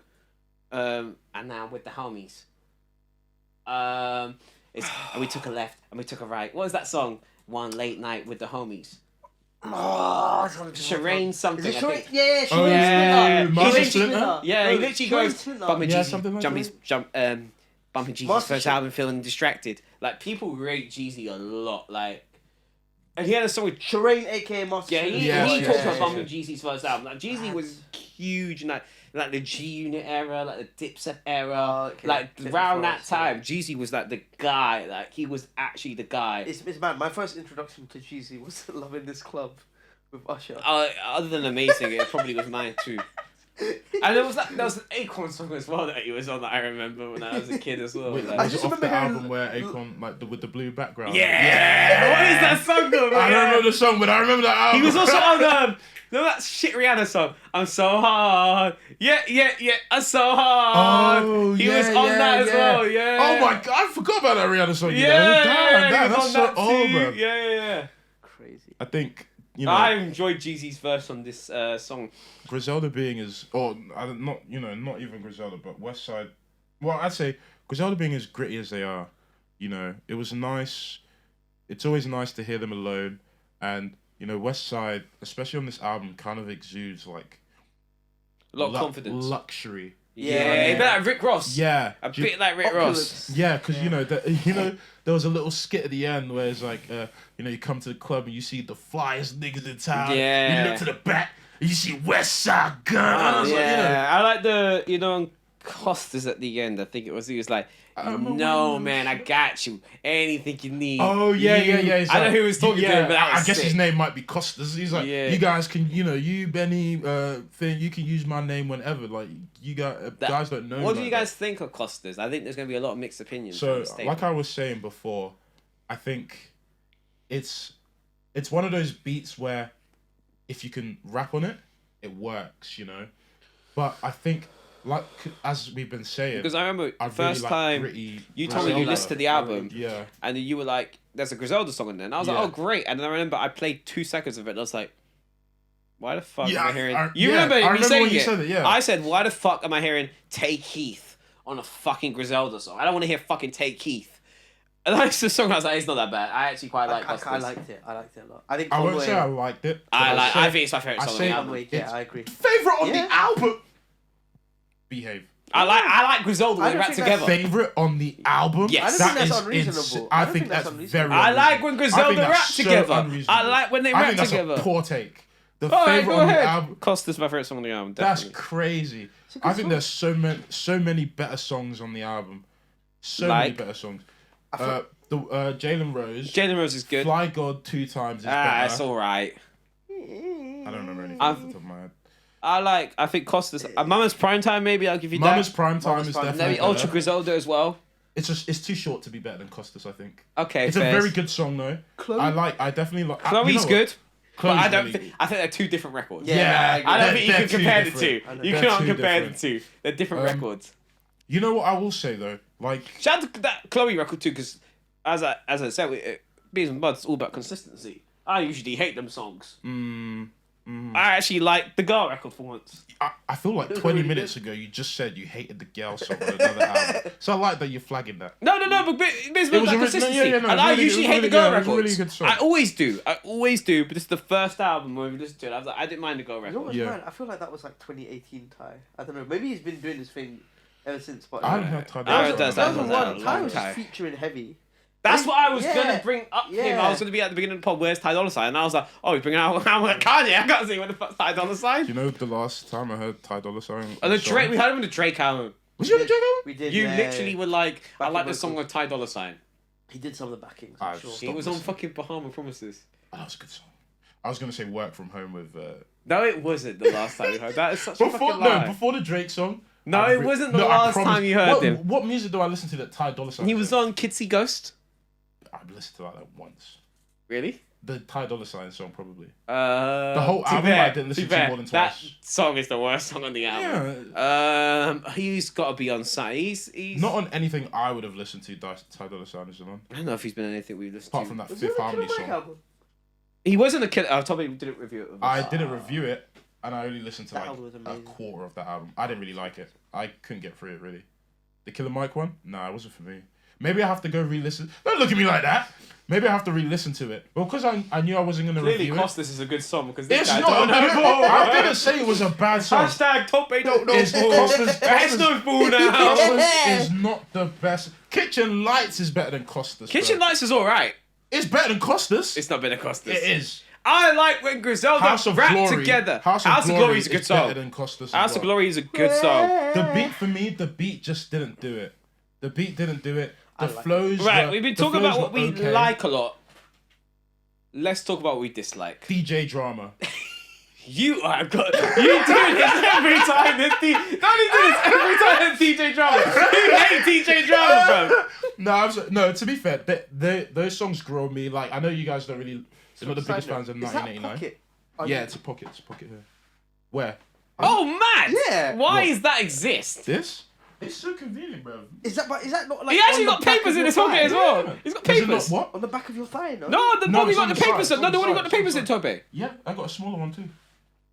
And Now With the Homies. And we took a left and we took a right. What was that song? One Late Night with the Homies. Shireen something. Is it I think. Yeah, Yeah, Shireen Splinter. Yeah, he literally goes bumping Jeezy, bumping Jeezy's first album, feeling distracted. Like people rate Jeezy a lot. Like, and he had a song with Shireen, aka Master. He talks about bumping Jeezy's first album. Like Jeezy was huge in like the G Unit era, like the Dipset era, like around that time, Jeezy was like the guy. Like he was actually the guy. It's mad. My first introduction to Jeezy was Loving This Club with Usher. Other than Amazing, it probably was mine too. And there was an Akon song as well that he was on that I remember when I was a kid as well. Wait, like, I just remember the album where Akon with the blue background. Yeah. What is that song though? I don't know the song, but I remember that album. He was also on that shit Rihanna song. I'm so hard. Yeah. I'm so hard. Oh, he was on that as well. Yeah. Oh my God, I forgot about that Rihanna song. Damn, that's so old, bro. Yeah. Crazy. I think I enjoyed Jeezy's verse on this song. Griselda being not even Griselda, but Westside. Well, I'd say Griselda being as gritty as they are. It was nice. It's always nice to hear them alone, and Westside, especially on this album, kind of exudes like a lot of confidence, luxury. Yeah, a bit like Rick Ross. Yeah, a bit like Rick Ross. Yeah, because there was a little skit at the end where it's like, you come to the club and you see the flyest niggas in town. Yeah. You look to the back and you see Westside Gunn. I like the on Costas at the end. I think he was like, no man, I got you. Anything you need. Oh yeah. I know who was talking to him, but that was I guess sick. his name might be Costas. He's like, you guys can, you Benny, thing, you can use my name whenever. Like you guys don't know. What do you guys think of Costas? I think there's gonna be a lot of mixed opinions. So, like I was saying before, I think it's one of those beats where if you can rap on it, it works, But I think, like as we've been saying, because I remember first time you told me you listened to the album, and you were like, "There's a Griselda song in there," and I was like, "Oh, great!" And then I remember I played 2 seconds of it, and I was like, "Why the fuck am I hearing?" Remember me saying it? Said it, I said, "Why the fuck am I hearing Take Keith on a fucking Griselda song? I don't want to hear fucking Take Keith." And I listened to the song, I was like, "It's not that bad." I actually quite like it. I liked it a lot. I think I won't say I liked it. I think it's my favorite song on the album. Yeah, I agree. Favorite on the album. Behave. I like Griselda when they rap together. Favorite on the album? Yes. I don't think that's unreasonable. I think that's very I like when Griselda rap together. Unreasonable. I like when they rap together. I think that's a poor take. The go favorite on ahead. the album. Costa's my favorite song on the album. Definitely. That's crazy. I think there's so many better songs on the album. Many better songs. Jalen Rose. Jalen Rose is good. Fly God 2 times is better. That's alright. I don't remember anything off the top of my head. I think Costas. Mama's Prime Time, maybe I'll give you Mama's that. Prime Time is definitely Maybe Ultra Griselda as well. It's too short to be better than Costas, I think. Okay, it's a very good song though. Chloe? I definitely like. Chloe's good. Chloe's But I don't. really I think they're two different records. Yeah, I don't think you they're can too compare the different. two. You They're cannot too compare different. the two. They're different records. You know what I will say though, like Shout out to that Chloe record too, because as I said, Bees and Buds, it's all about consistency. I usually hate them songs. I actually like the Girl record for once. I feel like 20 minutes ago you just said you hated the Girl song on another album. So I like that you're flagging that. No, but Bees It was and a Buds re- no, consistency. yeah, no, And it I was usually really hate the good. Girl Yeah, it was a records. really good song. I always do. But this is the first album where we listened to it. I was like, I didn't mind the Girl You know record. what's Yeah. mad? I feel like that was like 2018 Ty. I don't know. Maybe he's been doing this thing ever since. But I haven't heard Ty No, Dolla it Sign. does. That was a 2001, Ty long was time. featuring heavy. That's what I was Yeah. gonna bring up him. Yeah. I was gonna be at the beginning of the pod. Where's Ty Dolla Sign? And I was like, oh, he's bringing out Kanye. I can't see what the fuck's Ty Dolla Sign. Do you know the last time I heard Ty Dolla Sign? And the Drake, we heard him in the Drake album. Was you on the Drake album? We did. You yeah. literally were like, I Back like in the song vocals. with Ty Dolla Sign. He did some of the backings. Ah, I'm sure. stop He was on listening. fucking Bahama Promises. Oh, that was a good song. I was gonna say Work From Home with. No, it wasn't the last time you heard. That is such a fucking lie. before the Drake song. No, I it re- wasn't the No, I last promise- time you heard what, him. What music do I listen to that Ty Dolla Sign? He was on Kitsy Ghost. I've listened to that like once. Really? The Ty Dolla Sign song probably. The whole album I didn't listen to more than That twice. song is the worst song on the album. He's got to be on site. He's Not on anything I would have listened to. Ty Dolla Sign is on. I don't know if he's been on anything we've listened Apart to. from that Was he Fifth on the Harmony Killer Mike song. album? He wasn't a killer. Tommy didn't review it. With us. I didn't review it, and I only listened to That like album was a amazing. quarter of that album. I didn't really like it. I couldn't get through it really. The Killer Mike one? No, it wasn't for me. Maybe I have to go re-listen. Don't look at me like that. Maybe I have to re-listen to it. Well, because I knew I wasn't going to Clearly, review it. Costas is a good song because this It's guy not. don't know. I didn't say it was a bad song. Hashtag top 8. It's Costas. There's no ball now. Costas is not the best. Kitchen Lights is better than Costas. Kitchen bro. Lights is alright. It's better than Costas. It's not better than Costas. It is. I like when Griselda House of rap Glory. together. House of Glory is a good is better song. than Costas. as House of well. Glory is a good song. The beat for me, the beat just didn't do it. The beat didn't do it. The like flows. Right, were- we've been the talking flows about what were we okay. like a lot. Let's talk about what we dislike. DJ drama. You are good. You do this every time. Don't you do this every time there's DJ drama? You hate DJ drama, bro. No, to be fair, those songs grow me. Like I know you guys don't really. You're not the biggest Side fans of note, is that 1989. Pocket? Yeah, it's a pocket. It's a pocket here. Where? Oh, man. Yeah. Why What? does that exist? This? It's so convenient, bro. Is that not like He actually on the got back papers of in your his pocket thigh? as well. Yeah. He's got Is it papers. not what? On the back of your thigh, no? No, the No, one he it's got on the the papers side, in. No, it's the on one he the got the side, papers in, it's on Toby. Yeah, I got a smaller one too.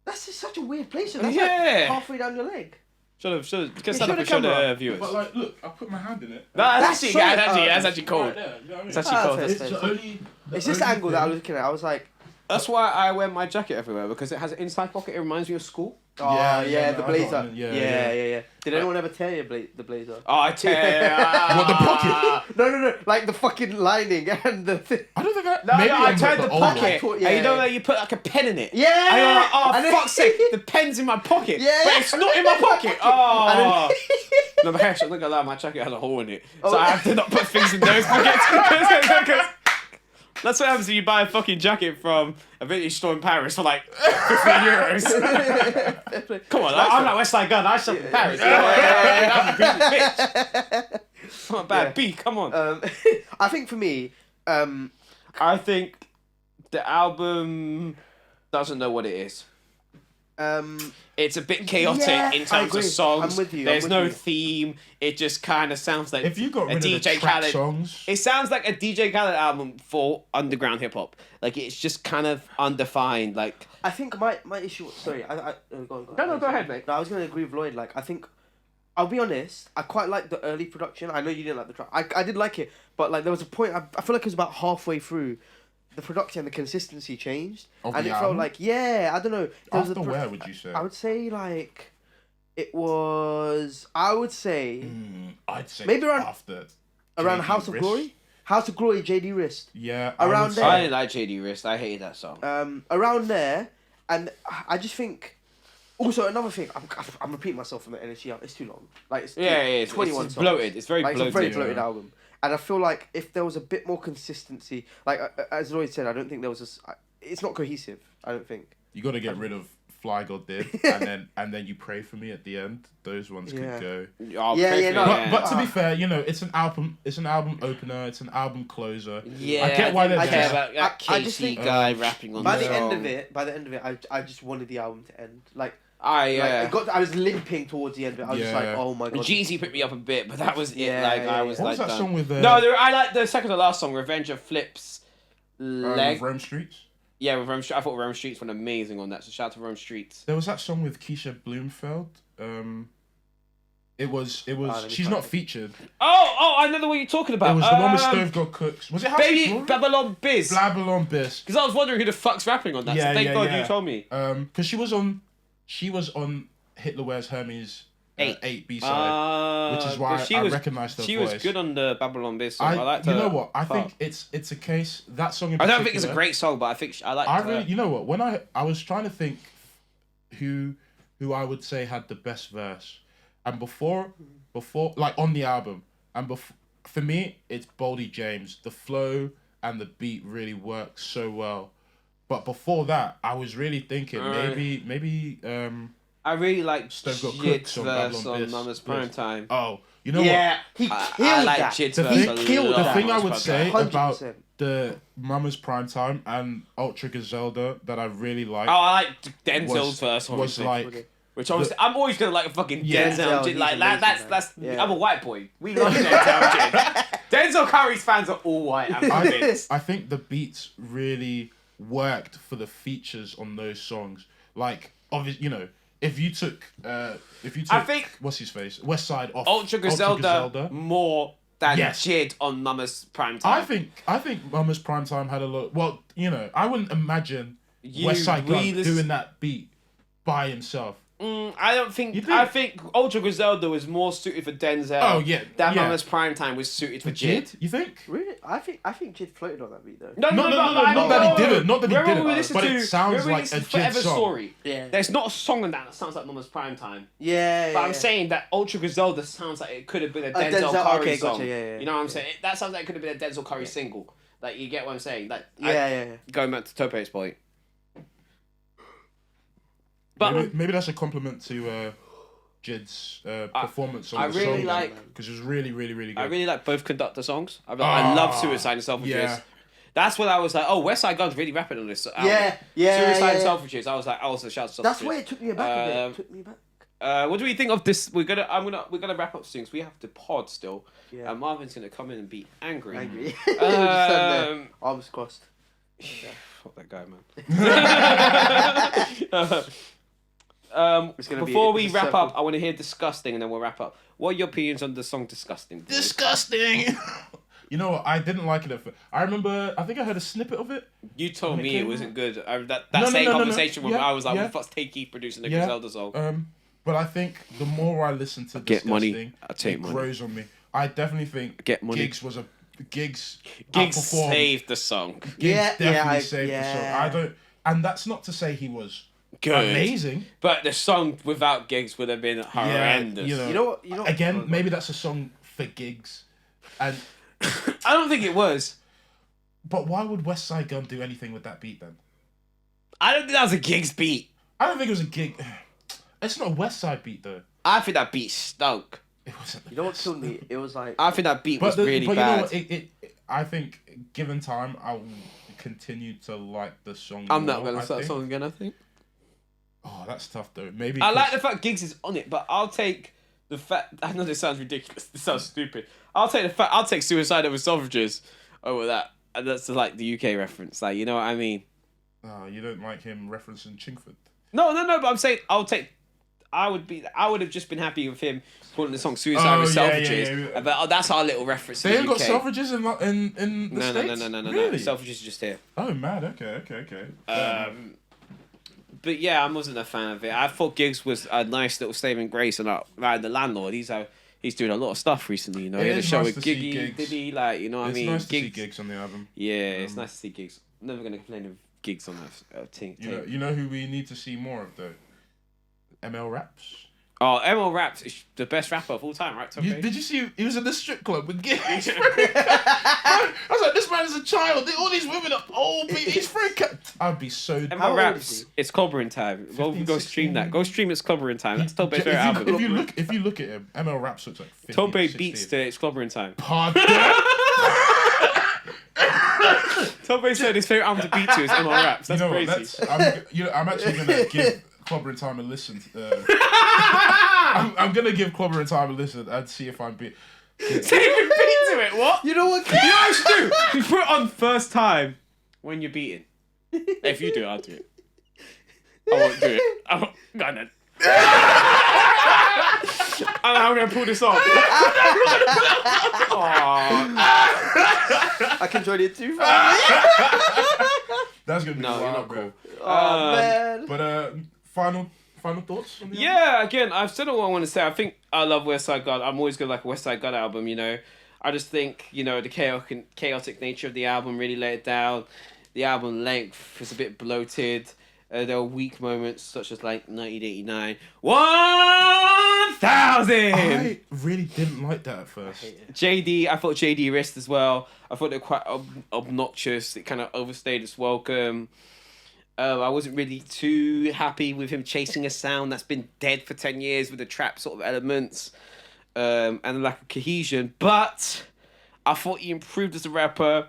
That's just such a weird placement. That's Yeah. like halfway down your leg. Should have. Can Yeah, stand up show and show the the camera. viewers. But like, look, I put my hand in it. That's That's actually so- cold. Right there, you know what I mean? It's actually Ah, cold. fair. It's the only. It's just the angle that I was looking at. I was like, That's why I wear my jacket everywhere because it has an inside pocket. It reminds me of school. oh yeah, no, the I got blazer. it. Yeah. Did anyone ever tear your the blazer? Oh, I tell you. What, the pocket? No, like the fucking lining and the thing. I don't think I. No, maybe I I'm turned like the old one. pocket. Yeah. And you know that you put like a pen in it. Yeah. And you're like, oh, And then- fuck's sake, the pen's in my pocket. Yeah. But it's not in my pocket. Oh. And No, but actually, look at that. My jacket has a hole in it. So Oh. I have to not put things in those pockets. That's what happens when you buy a fucking jacket from a vintage store in Paris for like 50 euros. Come on, I'm like Westside Gunn. I shop in Paris. I'm a bitch. I'm a bad B. Come on. I think for me, I think the album doesn't know what it is. It's a bit chaotic Yeah, in I terms of agree. songs. I'm with you, There's I'm no with you. theme. It just kind of sounds like If you got a rid of the DJ trap Khaled songs, It sounds like a DJ Khaled album for underground hip hop. Like it's just kind of undefined. Like I think my issue. Sorry, go on. No, go ahead, mate. No, I was gonna agree with Lloyd. Like I think, I'll be honest. I quite like the early production. I know you didn't like the track. I did like it, but like there was a point. I feel like it was about halfway through. The production and the consistency changed, Of and the it felt album? like I don't know. There was after a where would you say? I would say like, it was. I would say I'd say maybe around- after. around JD House of Wrist. Glory. House of Glory, JD Wrist. Yeah, Around would say- there. I didn't like JD Wrist. I hated that song. Around there, and I just think. Also, another thing, I'm repeating myself from the NSG album. It's too long. Like it's Yeah, it is. 21 It's songs. bloated. It's very Like, bloated. it's a very Yeah. bloated album. And I feel like if there was a bit more consistency, like as Lloyd said, I don't think there was it's not cohesive. I don't think. You got to get rid of Fly God did, and then You Pray for Me at the end. Those ones could go. But to be fair, it's an album opener, it's an album closer. Yeah, I get why they're care about that Casey guy rapping on by the the song. By the end of it, I just wanted the album to end. I was limping towards the end of it. I was just like, oh my god. Jeezy picked me up a bit, but that was it. I was what was that done. song with? I like the second to last song, Revenge of Flip's Leg. With Rome Streets. Yeah, with Rome Streets. I thought Rome Streets went amazing on that. So shout out to Rome Streets. There was that song with Keisha Bloomfield. It was. She's not featured. Oh, I know the one you're talking about. It was the one with Stove God Cooks. Was it House Baby Glory? Babylon Biz? Babylon Biz. Because I was wondering who the fuck's rapping on that. So thank God you told me. Because she was on Hitler Wears Hermes 8 B-side, which is why I recognised her voice. She was good on the Babylon Biz song. I liked her. You know what? I think it's a case that song. I don't think it's a great song, but I think I like. You know what? When I was trying to think who I would say had the best verse, and before like on the album, and for me it's Boldy James. The flow and the beat really work so well. But before that, I was really thinking maybe I really like Jid's verse on Mama's Prime Time. Oh, you know what? Yeah, he killed I like that. Jid's He verse killed The that. thing I would say 100%. about the Mama's Prime Time and Ultra Gazelda that I really like. Oh, I like Denzel's verse. Was like. Which obviously, I'm always gonna like a fucking Denzel. He's Like amazing, that's. yeah. I'm a white boy. We love Denzel. Denzel Curry's fans are all white. I'm convinced. I think the beats really worked for the features on those songs. Like, obviously, if you took, I think what's his face, Westside off Ultra Gazelda more than Jid on Mama's Prime Time. I think Mama's Prime Time had a lot. Well, I wouldn't imagine Westside Gunn doing that beat by himself. I don't think. I think Ultra Griselda was more suited for Denzel. Oh yeah. That Mama's Prime Time was suited for Jid. You think? Really? I think Jid floated on that beat though. No, not that he didn't. Not that he didn't. But it sounds like a Jid Forever song. Story. Yeah. There's not a song on that sounds like Mama's Prime Time. Yeah. But I'm saying that Ultra Griselda sounds like it could have been a Denzel Curry song. Gotcha, yeah. You know what I'm saying? That sounds like it could have been a Denzel Curry single. Like you get what I'm saying? Like going back to Tope's point. But maybe that's a compliment to Jid's performance on the song. I really like because it was really, really, really good. I really like both conductor songs. I love Suicide and Selfridges. Yeah. That's when I was like, oh, Westside Gunn's really rapping on this album. Suicide and Selfridges. I was like, oh, so shout out to Selfridges. That's where it took me back. What do we think of this? We're gonna wrap up soon. So we have to pod still. Yeah. Marvin's gonna come in and be angry. Arms crossed. Fuck that guy, man. Before we wrap up, I want to hear Disgusting, and then we'll wrap up. What are your opinions on the song Disgusting? Boys? Disgusting. You know what? I didn't like it at first. I remember. I think I heard a snippet of it. You told me it wasn't good. That same conversation when I was like, "What the fuck's Take Keith producing the Griselda song?" But I think the more I listen to Disgusting, it grows on me. I definitely think Giggs saved the song. Giggs definitely saved the song. I don't, and that's not to say he was good, amazing. But the song without Giggs would have been horrendous. You know what? Again, maybe that's a song for Giggs, and I don't think it was. But why would Westside Gunn do anything with that beat then? I don't think that was a Giggs beat. I don't think it was a Gig. It's not a Westside beat though. I think that beat stunk. It wasn't. You know what killed me? It was like I think that beat was really bad. You know what? I think given time, I will continue to like the song. I'm not gonna start that song again. I think. Oh, that's tough though. Maybe I like the fact Giggs is on it, but I'll take the fact. I know this sounds ridiculous. This sounds stupid. I'll take the fact. I'll take Suicide over Selfridges over that, and that's like the UK reference. Like you know what I mean? Oh, you don't like him referencing Chingford? No. But I'm saying I'll take. I would have just been happy with him calling the song Suicide with Selfridges. Yeah. But that's our little reference. They ain't got Selfridges in the States? No. Really? Selfridges is just here. Oh, mad. Okay. But yeah, I wasn't a fan of it. I thought Giggs was a nice little saving grace, and the landlord. He's doing a lot of stuff recently. You know, he had a show with Giggy. Did he you know what I mean? It's nice to see Giggs on the album. Yeah, it's nice to see Giggs. I'm never gonna complain of Giggs on that thing. You know who we need to see more of though? ML Raps. Oh, ML Raps is the best rapper of all time, right? Did you see he was in the strip club with Gay? I was like, this man is a child. All these women are old. He's very I'd be so... ML Raps, it's clobbering time. 15, Go stream that. Go stream It's Clobbering Time. That's Tobe's If favorite album. you look at him, ML Raps looks like 15, Tobe 16. beats to It's Clobbering Time. Pardon? Tobe said his favorite album to beat to is ML Raps. That's crazy. I'm actually going to give Clobbering Time a listen. I'm going to give Clobbering Time a listen and see if I'm beat. Say beat to it, what? You know what? You know what you should do? You put it on first time when you're beating. If you do it, I'll do it. I won't do it. I won't. Go on then. I'm going to pull this off. I can join it too. That's going to be wild, bro. Cool. Oh, man. But final thoughts? On the album? Again, I've said all I want to say. I think I love Westside Gunn. I'm always going to like a Westside Gunn album, you know. I just think, you know, the chaotic nature of the album really let it down. The album length is a bit bloated. There are weak moments, such as like 1989. 1000! I really didn't like that at first. JD, I thought JD risked as well. I thought they were quite obnoxious. It kind of overstayed its welcome. I wasn't really too happy with him chasing a sound that's been dead for 10 years with the trap sort of elements and the lack of cohesion. But I thought he improved as a rapper.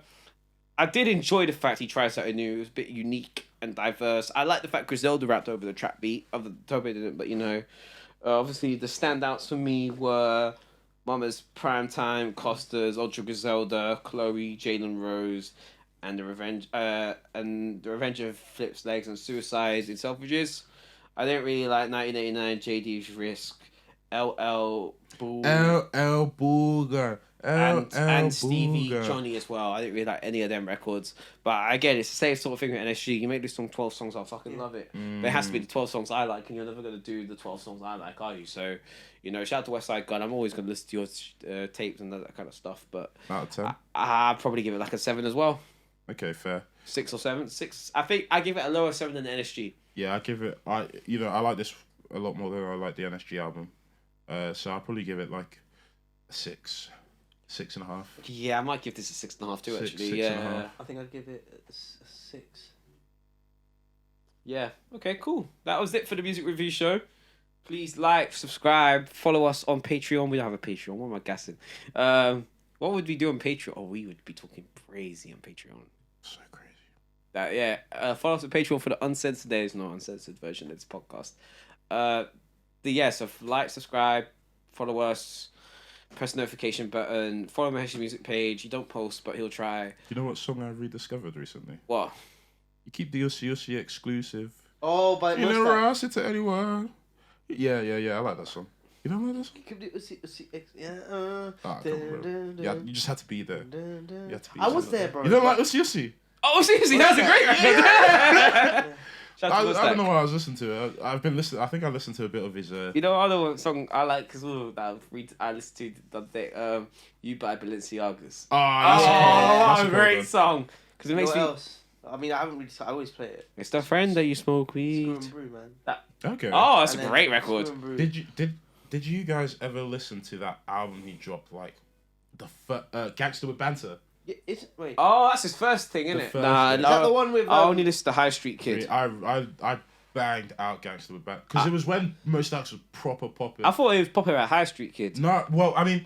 I did enjoy the fact he tried something new. It was a bit unique and diverse. I like the fact Griselda rapped over the trap beat. Tobe didn't, but you know. Obviously, the standouts for me were Mama's Primetime, Costa's, Ultra Griselda, Chloe, Jalen Rose, and the Revenge of Flips Legs and Suicides in Selfridges. I didn't really like 1989 JD's Risk, LL Booger. And Stevie Johnny as well. I didn't really like any of them records. But again, it's the same sort of thing with NSG. You make this song 12 songs, I'll fucking love it. But it has to be the 12 songs I like, and you're never going to do the 12 songs I like, are you? So, you know, shout out to Westside Gunn. I'm always going to listen to your tapes and that kind of stuff. But out of 10? I'd probably give it like a 7 as well. Okay, fair. 6 or 7. 6. I think I give it a lower 7 than the NSG. Yeah, I give it... I like this a lot more than I like the NSG album. So I'll probably give it like a 6. 6.5. Yeah, I might give this a 6.5 too, actually. 6.5. I think I'd give it a 6. Yeah. Okay, cool. That was it for the music review show. Please like, subscribe, follow us on Patreon. We don't have a Patreon. What am I guessing? What would we do on Patreon? Oh, we would be talking crazy on Patreon. So crazy. Follow us on Patreon for the uncensored days, not uncensored version of this podcast. So like, subscribe, follow us. Press the notification button. Follow Mahesh's music page. He don't post, but he'll try. You know what song I rediscovered recently? What? You keep the Yossi exclusive. Oh, but you never asked it to anyone. Yeah. I like that song. You don't like that song? Keep the Yossi Yeah, you just had to be there. You had to be I was there, bro. You don't like Yossi? Oh, seriously, that's a great record. Yeah. I don't know what I was listening to. I've been listening. I think I listened to a bit of his. You know, other song I like as well that I listened to the other day. You by Balenciagas. That's a great song because it makes what me. Else? I mean, I haven't really. I always play it. It's the friend that you smoke weed. Screw and Brew, man. Okay. Oh, that's a great record. Did you guys ever listen to that album he dropped, like the Gangster with Banter? Yeah, wait. Oh, that's his first thing, isn't it? Nah, is that the one with? I only listen to High Street Kid. I banged out Gangster with Banter because it was when Most Stacks was proper popping. I thought it was popping at High Street Kid. No, well, I mean,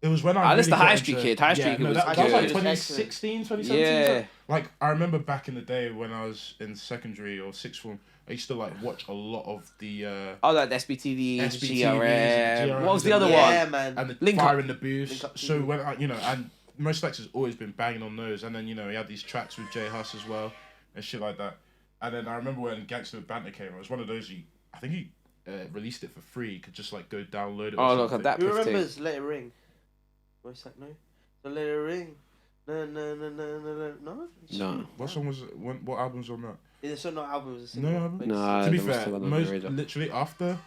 it was when I listened to High Street Kid. High Street Kid was that was like 2016, 2017. Yeah. Like, I remember back in the day when I was in secondary or sixth form, I used to like watch a lot of the like the SBTV, GRM. GRM. What was the other one? Yeah, man. And the Link Fire Up. in the Booth. So when and Most Stacks has always been banging on those, and then he had these tracks with J Hus as well and shit like that. And then I remember when Gangster with Banter came, it was one of those I think he released it for free. You could just like go download it. Oh, look at that. Who remembers Let It Ring? What's that? No. So Let It Ring. No. What song was it? What album's on that? It's not album. It was a single. No, to be fair, literally after.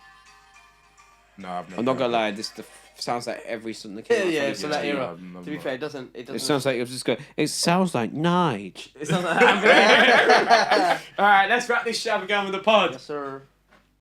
No, I've never. I'm not gonna lie. This sounds like every song that came out. Yeah. So that era. To be fair, it doesn't. It sounds like it was just going. It sounds like Nige. It sounds like. All right, let's wrap this shit up again with the pod. Yes, sir.